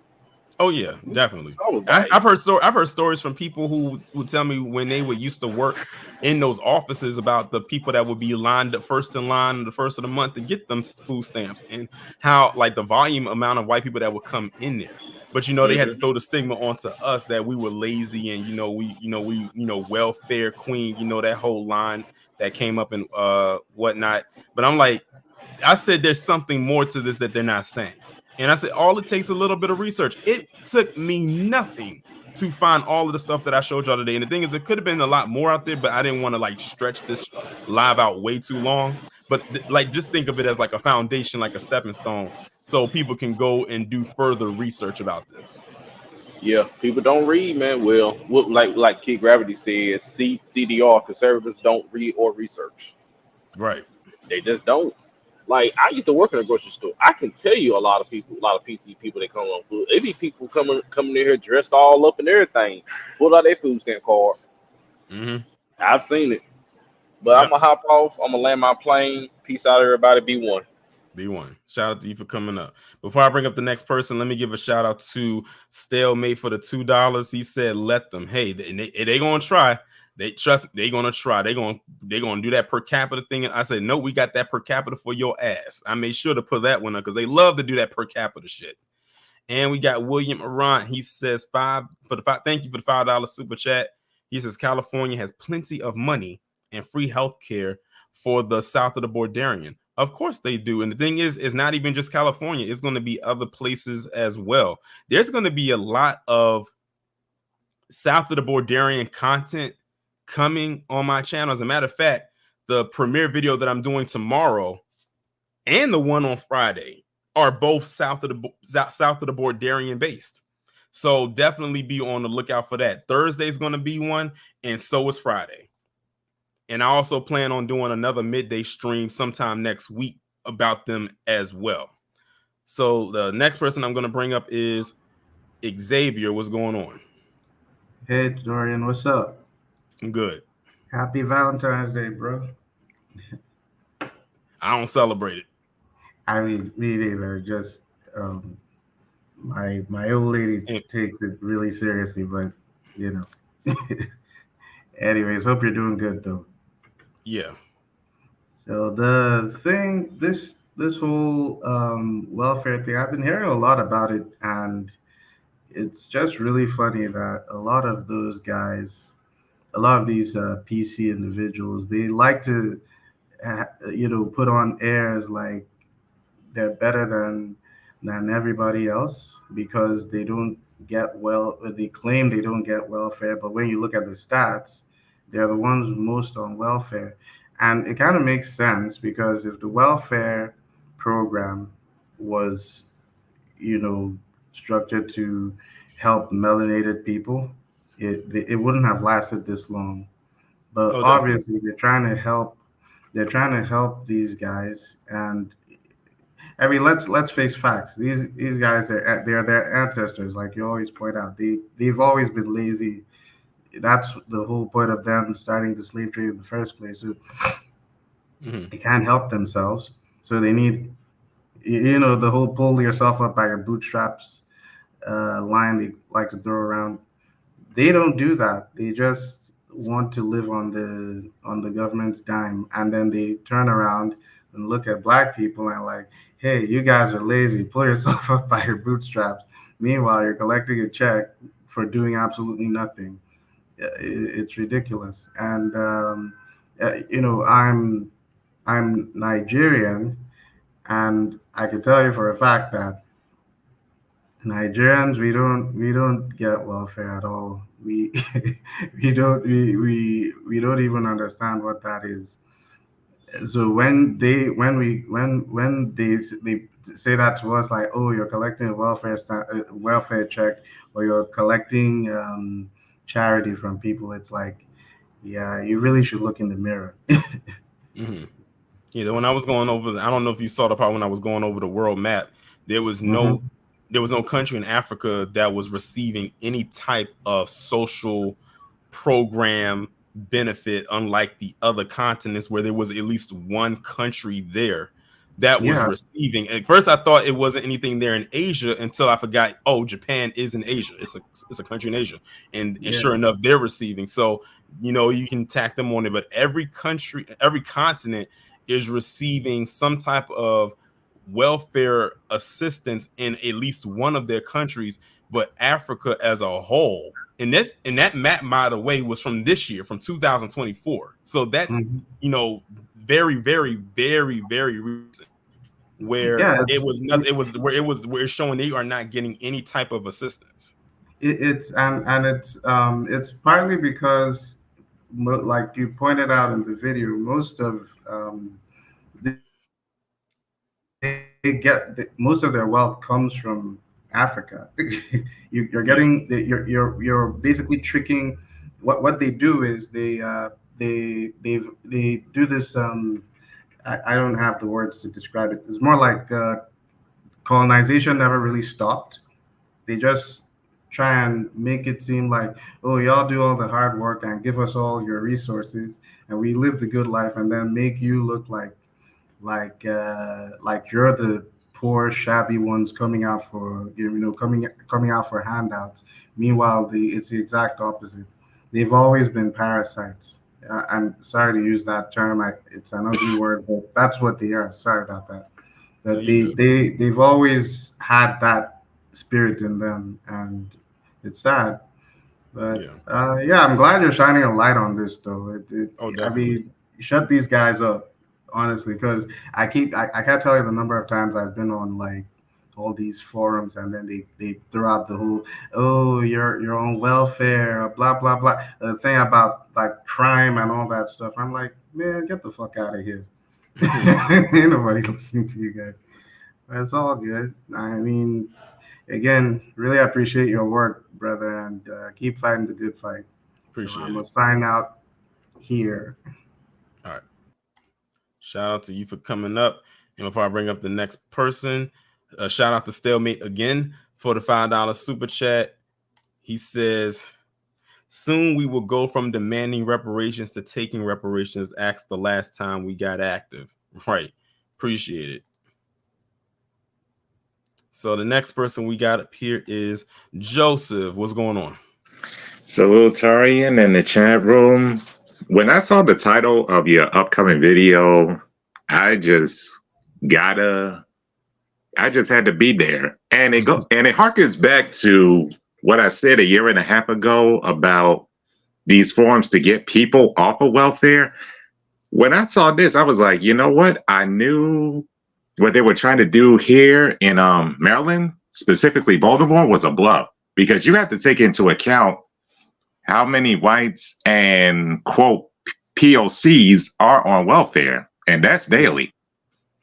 Oh yeah, definitely. I was like, I've heard stories from people who would tell me when they would used to work in those offices about the people that would be lined up first in line the first of the month to get them food stamps, and how like the volume amount of white people that would come in there. But they had to mhm. throw the stigma onto us that we were lazy, and we welfare queen, that whole line that came up and whatnot. But I'm like, I said there's something more to this that they're not saying. And I said, all it takes a little bit of research. It took me nothing to find all of the stuff that I showed y'all today. And the thing is, it could have been a lot more out there, but I didn't want to like stretch this live out way too long. But like, just think of it as like a foundation, like a stepping stone, so people can go and do further research about this. Yeah, people don't read, man. Well, like Kid Gravity says, CDR conservatives don't read or research. Right. They just don't. Like I used to work in a grocery store. I can tell you a lot of people, a lot of PC people that come on food. It be people coming in here dressed all up and everything, pull out their food stamp card. Mm-hmm. I've seen it. But I'm Yep. gonna hop off. I'm gonna land my plane. Peace out, everybody. Be one. B1. Shout out to you for coming up. Before I bring up the next person, let me give a shout out to Stalemate for the $2. He said, "Let them. Hey, they gonna try. They trust. They gonna try. They gonna do that per capita thing." And I said, "No, we got that per capita for your ass." I made sure to put that one up because they love to do that per capita shit. And we got William Arant. He says thank you for the $5 super chat. He says California has plenty of money and free health care for the south of the Borderian. Of course they do. And the thing is, it's not even just California. It's going to be other places as well. There's going to be a lot of south of the Borderian content coming on my channel. As a matter of fact, the premiere video that I'm doing tomorrow and the one on Friday are both south of the Borderian based. So definitely be on the lookout for that. Thursday's going to be one, and so is Friday. And I also plan on doing another midday stream sometime next week about them as well. So the next person I'm going to bring up is Xavier. What's going on? Hey, Dorian, what's up? I'm good. Happy Valentine's Day, bro. I don't celebrate it. I mean, me neither. Just um, my old lady And, takes it really seriously, but you know. Anyways, hope you're doing good though. yeah. So the thing, this whole welfare thing, I've been hearing a lot about it, and it's just really funny that a lot of those guys, a lot of these PC individuals, they like to, put on airs like they're better than everybody else because get well. They claim they don't get welfare, but when you look at the stats, they're the ones most on welfare, and it kind of makes sense because if the welfare program was, you know, structured to help melanated people, it wouldn't have lasted this long. But Oh, definitely. obviously, they're trying to help. They're trying to help these guys, and I mean, let's face facts. These guys they're their ancestors, like you always point out. They've always been lazy. That's the whole point of them starting the slave trade in the first place. So Hmm. they can't help themselves, so they need, you know, the whole pull yourself up by your bootstraps line they like to throw around. They don't do that. They just want to live on the government's dime, and then they turn around and look at black people and like, hey, you guys are lazy. Pull yourself up by your bootstraps. Meanwhile, you're collecting a check for doing absolutely nothing. It's ridiculous. And you know, I'm Nigerian, and I can tell you for a fact that Nigerians, we don't get welfare at all. We we don't even understand what that is. So when they say that to us, like, oh, you're collecting a welfare check, or you're collecting charity from people, it's like, yeah, you really should look in the mirror. Hmm. Yeah, when I was going over, I don't know if you saw the part when I was going over the world map. There was no, Hmm. there was no country in Africa that was receiving any type of social program benefit, unlike the other continents where there was at least one country there that was Yeah, receiving. At first, I thought it wasn't anything there in Asia until I forgot. Oh, Japan is in Asia. It's a country in Asia, and yeah. sure enough, they're receiving. So you can tack them on it, but every country, every continent is receiving some type of welfare assistance in at least one of their countries. But Africa as a whole, and that map, by the way, was from this year, from 2024. So that's Hmm. very, very, very, very recent, where Yeah, it was nothing. It was where it's showing they are not getting any type of assistance. it's and it's partly because, like you pointed out in the video, most of most of their wealth comes from Africa. Yeah. You're basically tricking. What they do is they do this. I don't have the words to describe it. It's more like colonization never really stopped. They just try and make it seem like, oh, y'all do all the hard work and give us all your resources, and we live the good life, and then make you look like you're the poor, shabby ones coming out for, coming out for handouts. Meanwhile, it's the exact opposite. They've always been parasites. I'm sorry to use that term. It's an ugly word, but that's what they are. Sorry about that. No, That you good. they've always had that spirit in them, and it's sad. But Yeah. yeah, I'm glad you're shining a light on this, though. Oh, I definitely. mean, shut these guys up, honestly, because I can't tell you the number of times I've been on like all these forums, and then they throw out the whole, oh, you're on welfare, blah blah blah, the thing about like crime and all that stuff. I'm like, man, get the fuck out of here. Ain't nobody listening to you guys. It's all good. I mean, again, really appreciate your work, brother, and keep fighting the good fight. So I'm Appreciate gonna it. sign out here. All right. Shout out to you for coming up. And before I bring up the next person, shout out to Stalemate again for the $5 super chat. He says, soon we will go from demanding reparations to taking reparations. Asked the last time we got active. Right. Appreciate it. So the next person we got up here is Joseph. What's going on? Salutarian in the chat room. When I saw the title of your upcoming video, I just gotta, I just had to be there, and it harkens back to what I said a year and a half ago about these forums to get people off of welfare. When I saw this, I was like, you know what? I knew what they were trying to do here in Maryland, specifically Baltimore, was a bluff. because you have to take into account how many whites and quote POCs are on welfare, and that's daily.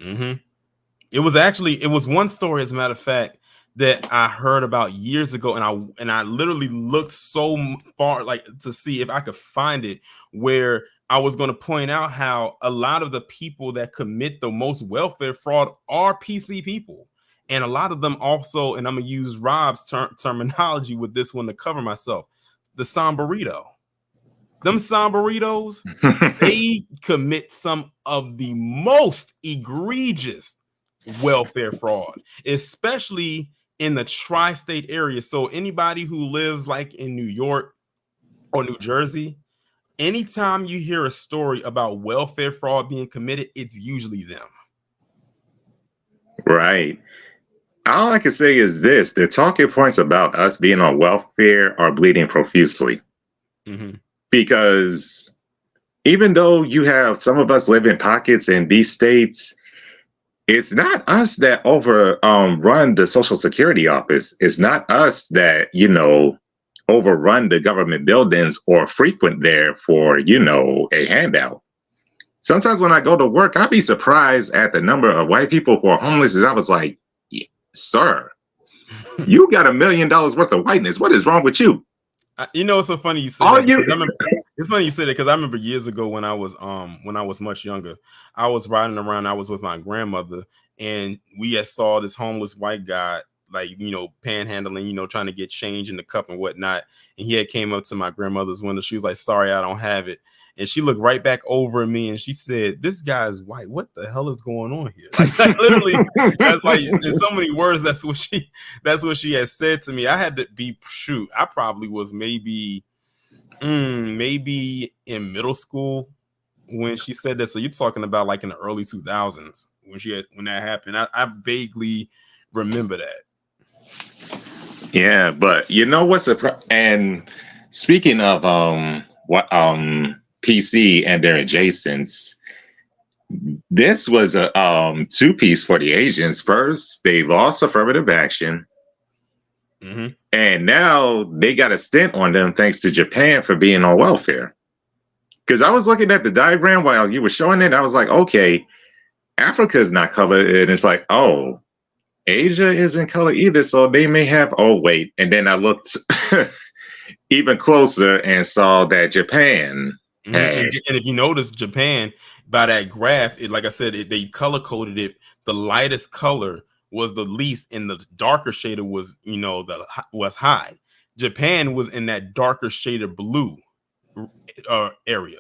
Mm-hmm. It was one story, as a matter of fact, that I heard about years ago, and I literally looked so far, like, to see if I could find it, where I was going to point out how a lot of the people that commit the most welfare fraud are PC people, and a lot of them also, and I'm gonna use Rob's terminology with this one to cover myself, the sombrerito. Them sombreros, they commit some of the most egregious welfare fraud, especially in the tri-state area. So anybody who lives like in New York or New Jersey, anytime you hear a story about welfare fraud being committed, it's usually them. Right. All I can say is this: the talking points about us being on welfare are bleeding profusely. Mm-hmm. Because even though you have some of us live in pockets in these states, it's not us that run the Social Security office. It's not us that, overrun the government buildings or frequent there for, a handout. Sometimes when I go to work, I'd be surprised at the number of white people who are homeless. And I was like, sir, you got $1 million worth of whiteness. What is wrong with you? It's so funny you say that. It's funny you say that because I remember years ago when I was much younger, I was riding around. I was with my grandmother, and we had saw this homeless white guy, like, panhandling, trying to get change in the cup and whatnot. And he had came up to my grandmother's window. She was like, "Sorry, I don't have it." And she looked right back over at me and she said, "This guy's white. What the hell is going on here?" Like literally, that's like in so many words. That's what she had said to me. I had to be I probably was maybe in middle school when she said that. So you're talking about like in the early 2000s when that happened. I vaguely remember that. Yeah, but you know what's and speaking of PC and their adjacents, this was a two-piece for the Asians. First, they lost affirmative action. Mm-hmm. And now they got a stint on them thanks to Japan for being on welfare. Because I was looking at the diagram while you were showing it. I was like, okay, Africa is not colored. And it's like, oh, Asia isn't colored either. So they may have, oh, wait. And then I looked even closer and saw that Japan. Mm-hmm. And if you notice, Japan, by that graph, like I said, they color coded it. The lightest color was the least, and the darker shaded was, was high. Japan was in that darker shaded blue area,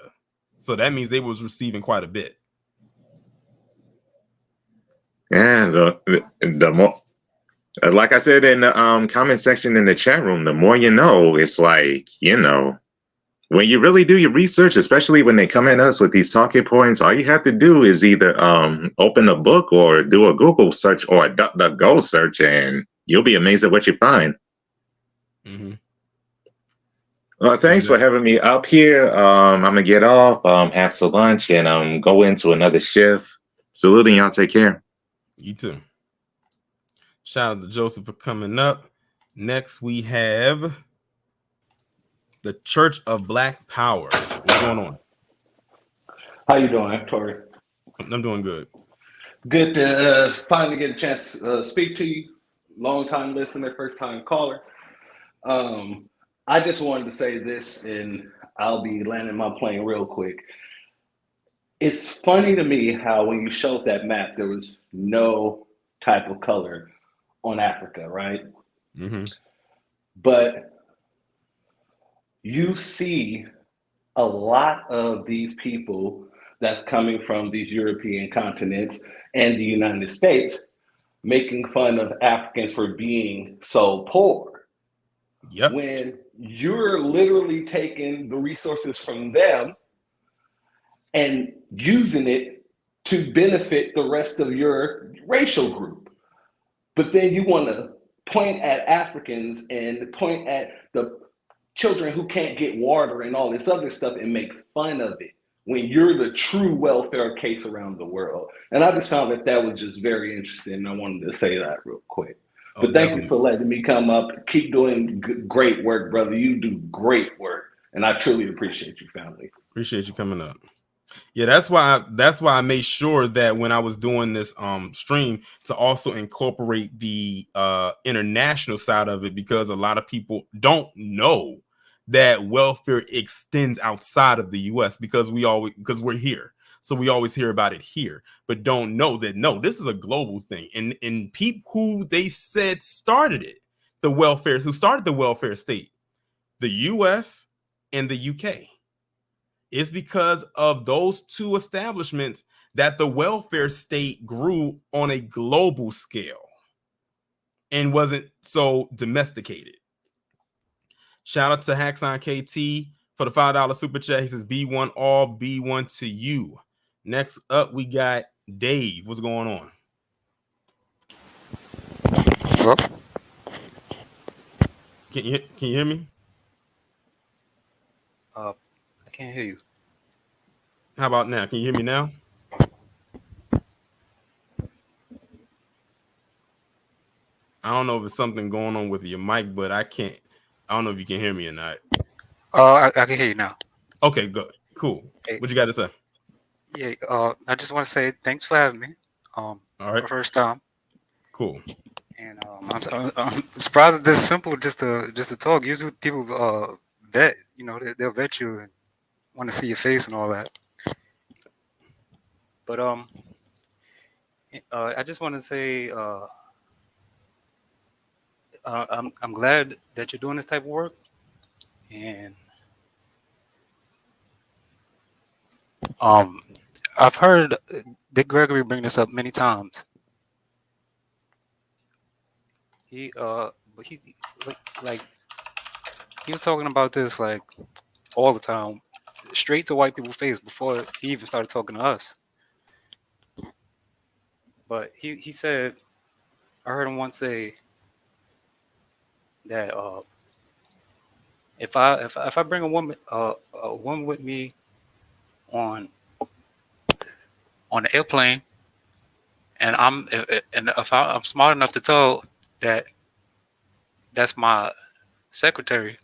so that means they was receiving quite a bit. Yeah, the more, like I said in the comment section in the chat room, the more you know, it's like, when you really do your research, especially when they come at us with these talking points, all you have to do is either open a book or do a Google search or a DuckDuckGo search, and you'll be amazed at what you find. Mm-hmm. Well, thanks for having me up here. I'm going to get off, have some lunch, and go into another shift. Saluting y'all. Take care. You too. Shout out to Joseph for coming up. Next, we have the Church of Black Power. What's going on? How you doing, Tori? I'm doing good. Good to finally get a chance to speak to you. Long time listener, first time caller. I just wanted to say this, and I'll be landing my plane real quick. It's funny to me how when you showed that map, there was no type of color on Africa, right? Mm-hmm. But you see a lot of these people that's coming from these European continents and the United States making fun of Africans for being so poor. Yep. When you're literally taking the resources from them and using it to benefit the rest of your racial group. But then you want to point at Africans and point at the children who can't get water and all this other stuff and make fun of it when you're the true welfare case around the world. And I just found that was just very interesting. I wanted to say that real quick. But thank you for letting me come up. Keep doing great work, brother. You do great work, and I truly appreciate you, family. Appreciate you coming up. Yeah, that's why I made sure that when I was doing this stream to also incorporate the international side of it, because a lot of people don't know that welfare extends outside of the US because we're here. So we always hear about it here, but don't know that no, this is a global thing. And people who they said started it, who started the welfare state, the US and the UK. It's because of those two establishments that the welfare state grew on a global scale and wasn't so domesticated. Shout out to Haxon KT for the $5 super chat. He says, B1 all, B1 to you. Next up, we got Dave. What's going on? Hello? Can you hear me? I can't hear you. How about now? Can you hear me now? I don't know if it's something going on with your mic, but I don't know if you can hear me or not. I can hear you now. Okay, good. Cool. Hey. What you got to say? Yeah, I just want to say thanks for having me. All right. First time. Cool. And I'm surprised it's this simple just to talk. Usually people vet, they'll vet you and want to see your face and all that. But I just want to say I'm glad that you're doing this type of work, and I've heard Dick Gregory bring this up many times. He was talking about this like all the time, straight to white people's face before he even started talking to us. But he said, I heard him once say that if I bring a woman with me on the airplane, and if I'm smart enough to tell that that's my secretary,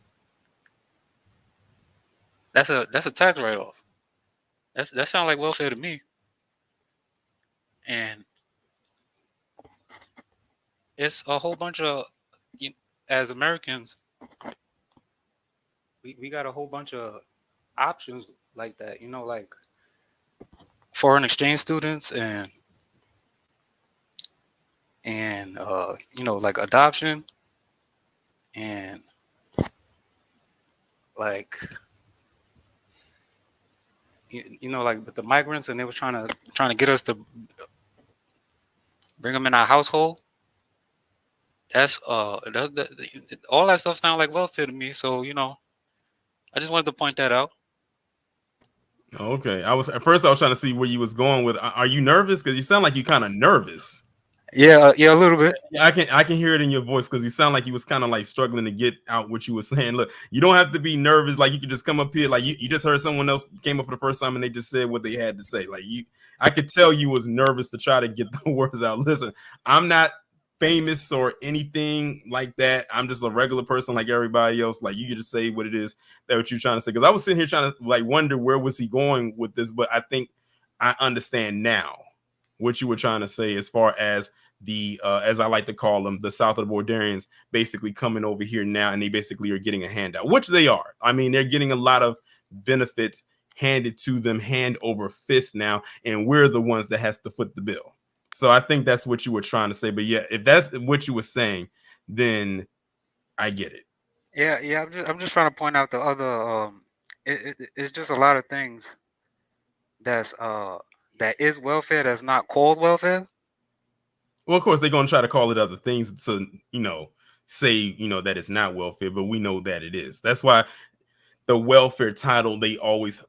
that's a tax write-off. That sounds like welfare to me. And it's a whole bunch of, as Americans, we got a whole bunch of options like that, like foreign exchange students and like adoption and like like with the migrants, and they were trying to get us to bring them in our household. That's all that stuff sounds like welfare to me. So I just wanted to point that out. Okay, at first I was trying to see where you was going with. Are you nervous? Because you sound like you kind of nervous. Yeah, a little bit. Yeah, I can hear it in your voice because you sound like you was kind of like struggling to get out what you were saying. Look, you don't have to be nervous. Like you can just come up here, like you just heard someone else came up for the first time and they just said what they had to say. Like I could tell you was nervous to try to get the words out. Listen, I'm not famous or anything like that. I'm just a regular person like everybody else. Like you can just say what it is that what you're trying to say. Because I was sitting here trying to like wonder where was he going with this, but I think I understand now what you were trying to say as far as the as I like to call them, the South of the Bordarians basically coming over here now, and they basically are getting a handout, which they are. I mean, they're getting a lot of benefits handed to them hand over fist now, and we're the ones that has to foot the bill. So I think that's what you were trying to say. But yeah, if that's what you were saying, then I get it. Yeah. I'm just trying to point out the other. It's just a lot of things that is welfare that's not called welfare. Well, of course, they're going to try to call it other things to, say, that it's not welfare, but we know that it is. That's why the welfare title, they always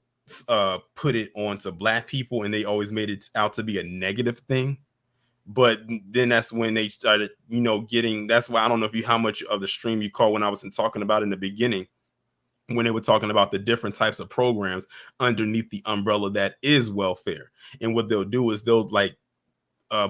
put it onto Black people, and they always made it out to be a negative thing. But then that's when they started, getting, that's why I don't know how much of the stream you caught when I was talking about in the beginning, when they were talking about the different types of programs underneath the umbrella that is welfare. And what they'll do is they'll like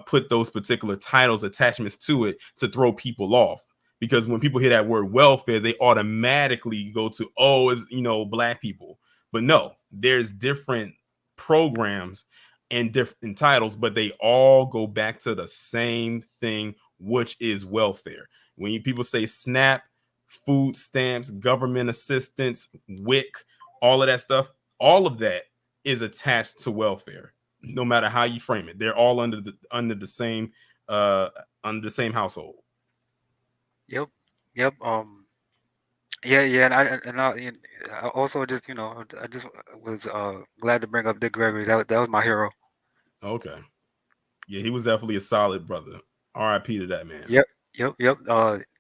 put those particular titles, attachments to it to throw people off. Because when people hear that word welfare, they automatically go to, oh, it's, you know, black people. But no, there's different programs and different titles, but they all go back to the same thing, which is welfare. When people say SNAP, food stamps, government assistance, WIC, all of that stuff, all of that is attached to welfare. No matter how you frame it, they're all under the same household. Yep. Yep. Yeah. And I also just, you know, I just was glad to bring up Dick Gregory. That was my hero. Okay. Yeah, he was definitely a solid brother. R.I.P. to that man. Yep.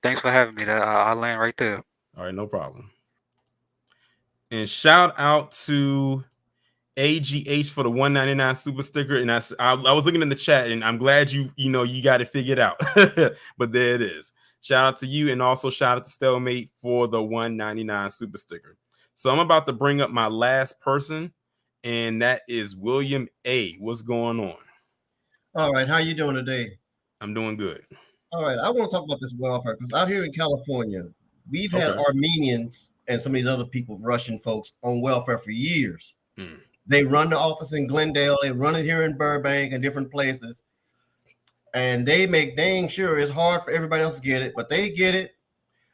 Thanks for having me. I'll land right there. All right, no problem. And shout out to AGH for the 199 super sticker. And I was looking in the chat, and I'm glad you got it figured out. But there it is. Shout out to you, and also shout out to Stalemate for the 199 super sticker. So I'm about to bring up my last person, and that is William A. What's going on? All right, how you doing today? I'm doing good. All right, I want to talk about this welfare because out here in California, we've had Okay. Armenians and some of these other people, Russian folks, on welfare for years. Hmm. They run the office in Glendale, they run it here in Burbank and different places, and they make dang sure it's hard for everybody else to get it, but they get it.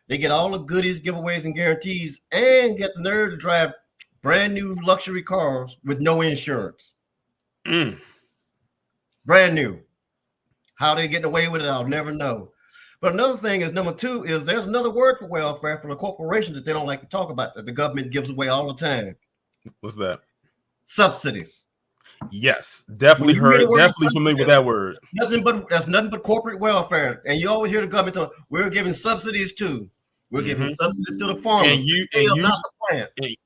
They get all the goodies, giveaways, and guarantees, and get the nerve to drive brand new luxury cars with no insurance. Mm. Brand new. How they getting away with it, I'll never know. But another thing is, number two, is there's another word for welfare for the corporations that they don't like to talk about, that the government gives away all the time. What's that? Subsidies. Yes, definitely definitely familiar with that word. That's nothing but corporate welfare. And you always hear the government talk, we're giving subsidies to. We're giving subsidies to the farmers.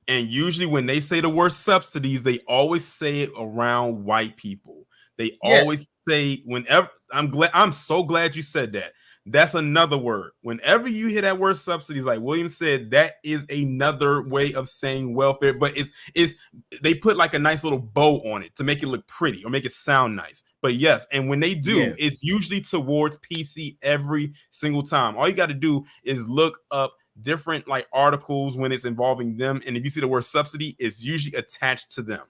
And usually when they say the word subsidies, they always say it around white people. They always say, whenever, I'm so glad you said that. That's another word. Whenever you hear that word subsidies, like William said, that is another way of saying welfare, but it's they put like a nice little bow on it to make it look pretty or make it sound nice. But yes, and when they do, it's usually towards PC every single time. All you got to do is look up different like articles when it's involving them, and if you see the word subsidy, it's usually attached to them.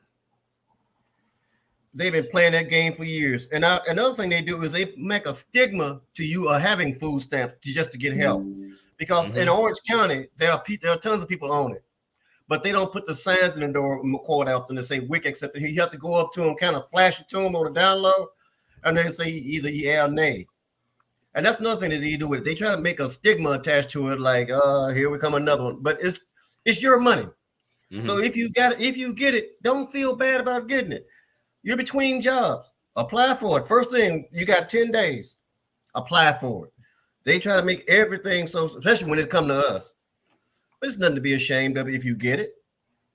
They've been playing that game for years. And another thing they do is they make a stigma to you having food stamps just to get help. Because in Orange County, there are tons of people on it. But they don't put the signs in the door quite often to say WIC, except that you have to go up to them, kind of flash it to them on the down low, and they say either yeah or nay. And that's another thing that they do with it. They try to make a stigma attached to it, like, here we come another one. But it's your money. So if you get it, don't feel bad about getting it. You're between jobs. Apply for it. First thing, you got 10 days. Apply for it. They try to make everything so, especially when it comes to us. But it's nothing to be ashamed of if you get it.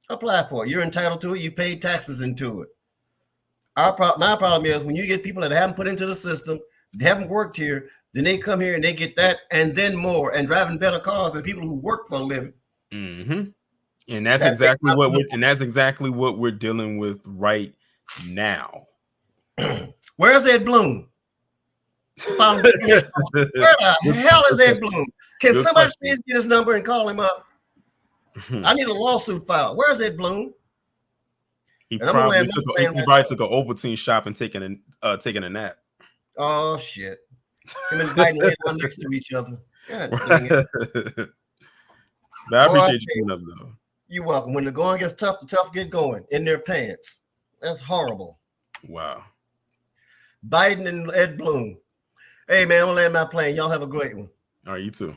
Apply for it. You're entitled to it. You paid taxes into it. My problem is when you get people that haven't put into the system, they haven't worked here, then they come here and they get that and then more, and driving better cars than people who work for a living. And that's exactly what we're dealing with right now. Where's Ed Bloom? Where the hell is Ed Bloom? Can somebody please get his number and call him up? I need a lawsuit filed. Where's Ed Bloom? He probably took an Ovaltine shop and taking a nap. Oh shit! Him and Biden laying down next to each other. God dang it. But I appreciate you coming up though. You're welcome. When the going gets tough, the tough get going in their pants. That's horrible. Wow. Biden and Ed Bloom. Hey, man, I'm going to land my plane. Y'all have a great one. All right, you too.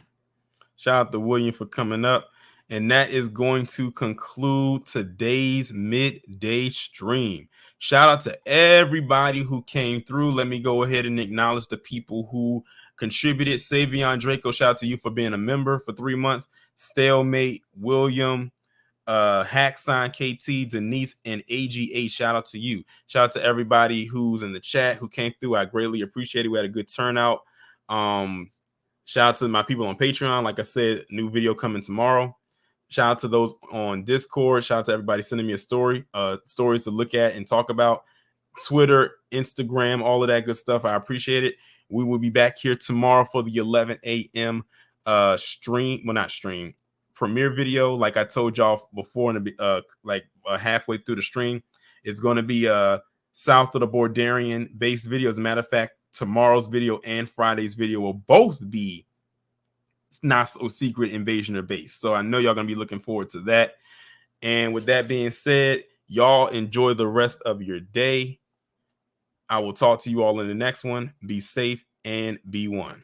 Shout out to William for coming up. And that is going to conclude today's midday stream. Shout out to everybody who came through. Let me go ahead and acknowledge the people who contributed. Savion Draco, shout out to you for being a member for 3 months. Stalemate, William, Hacksign, KT, Denise, and AGA. Shout out to you. Shout out to everybody who's in the chat who came through. I greatly appreciate it. We had a good turnout. Shout out to my people on Patreon. Like I said, new video coming tomorrow. Shout out to those on Discord. Shout out to everybody sending me stories to look at and talk about. Twitter, Instagram, all of that good stuff. I appreciate it. We will be back here tomorrow for the 11 a.m. Premiere video. Like I told y'all before, in the halfway through the stream, it's going to be south of the Bordarian based video. As a matter of fact, tomorrow's video and Friday's video will both be not so secret invasion of base. So I know y'all gonna be looking forward to that. And with that being said, y'all enjoy the rest of your day. I will talk to you all in the next one. Be safe and be one.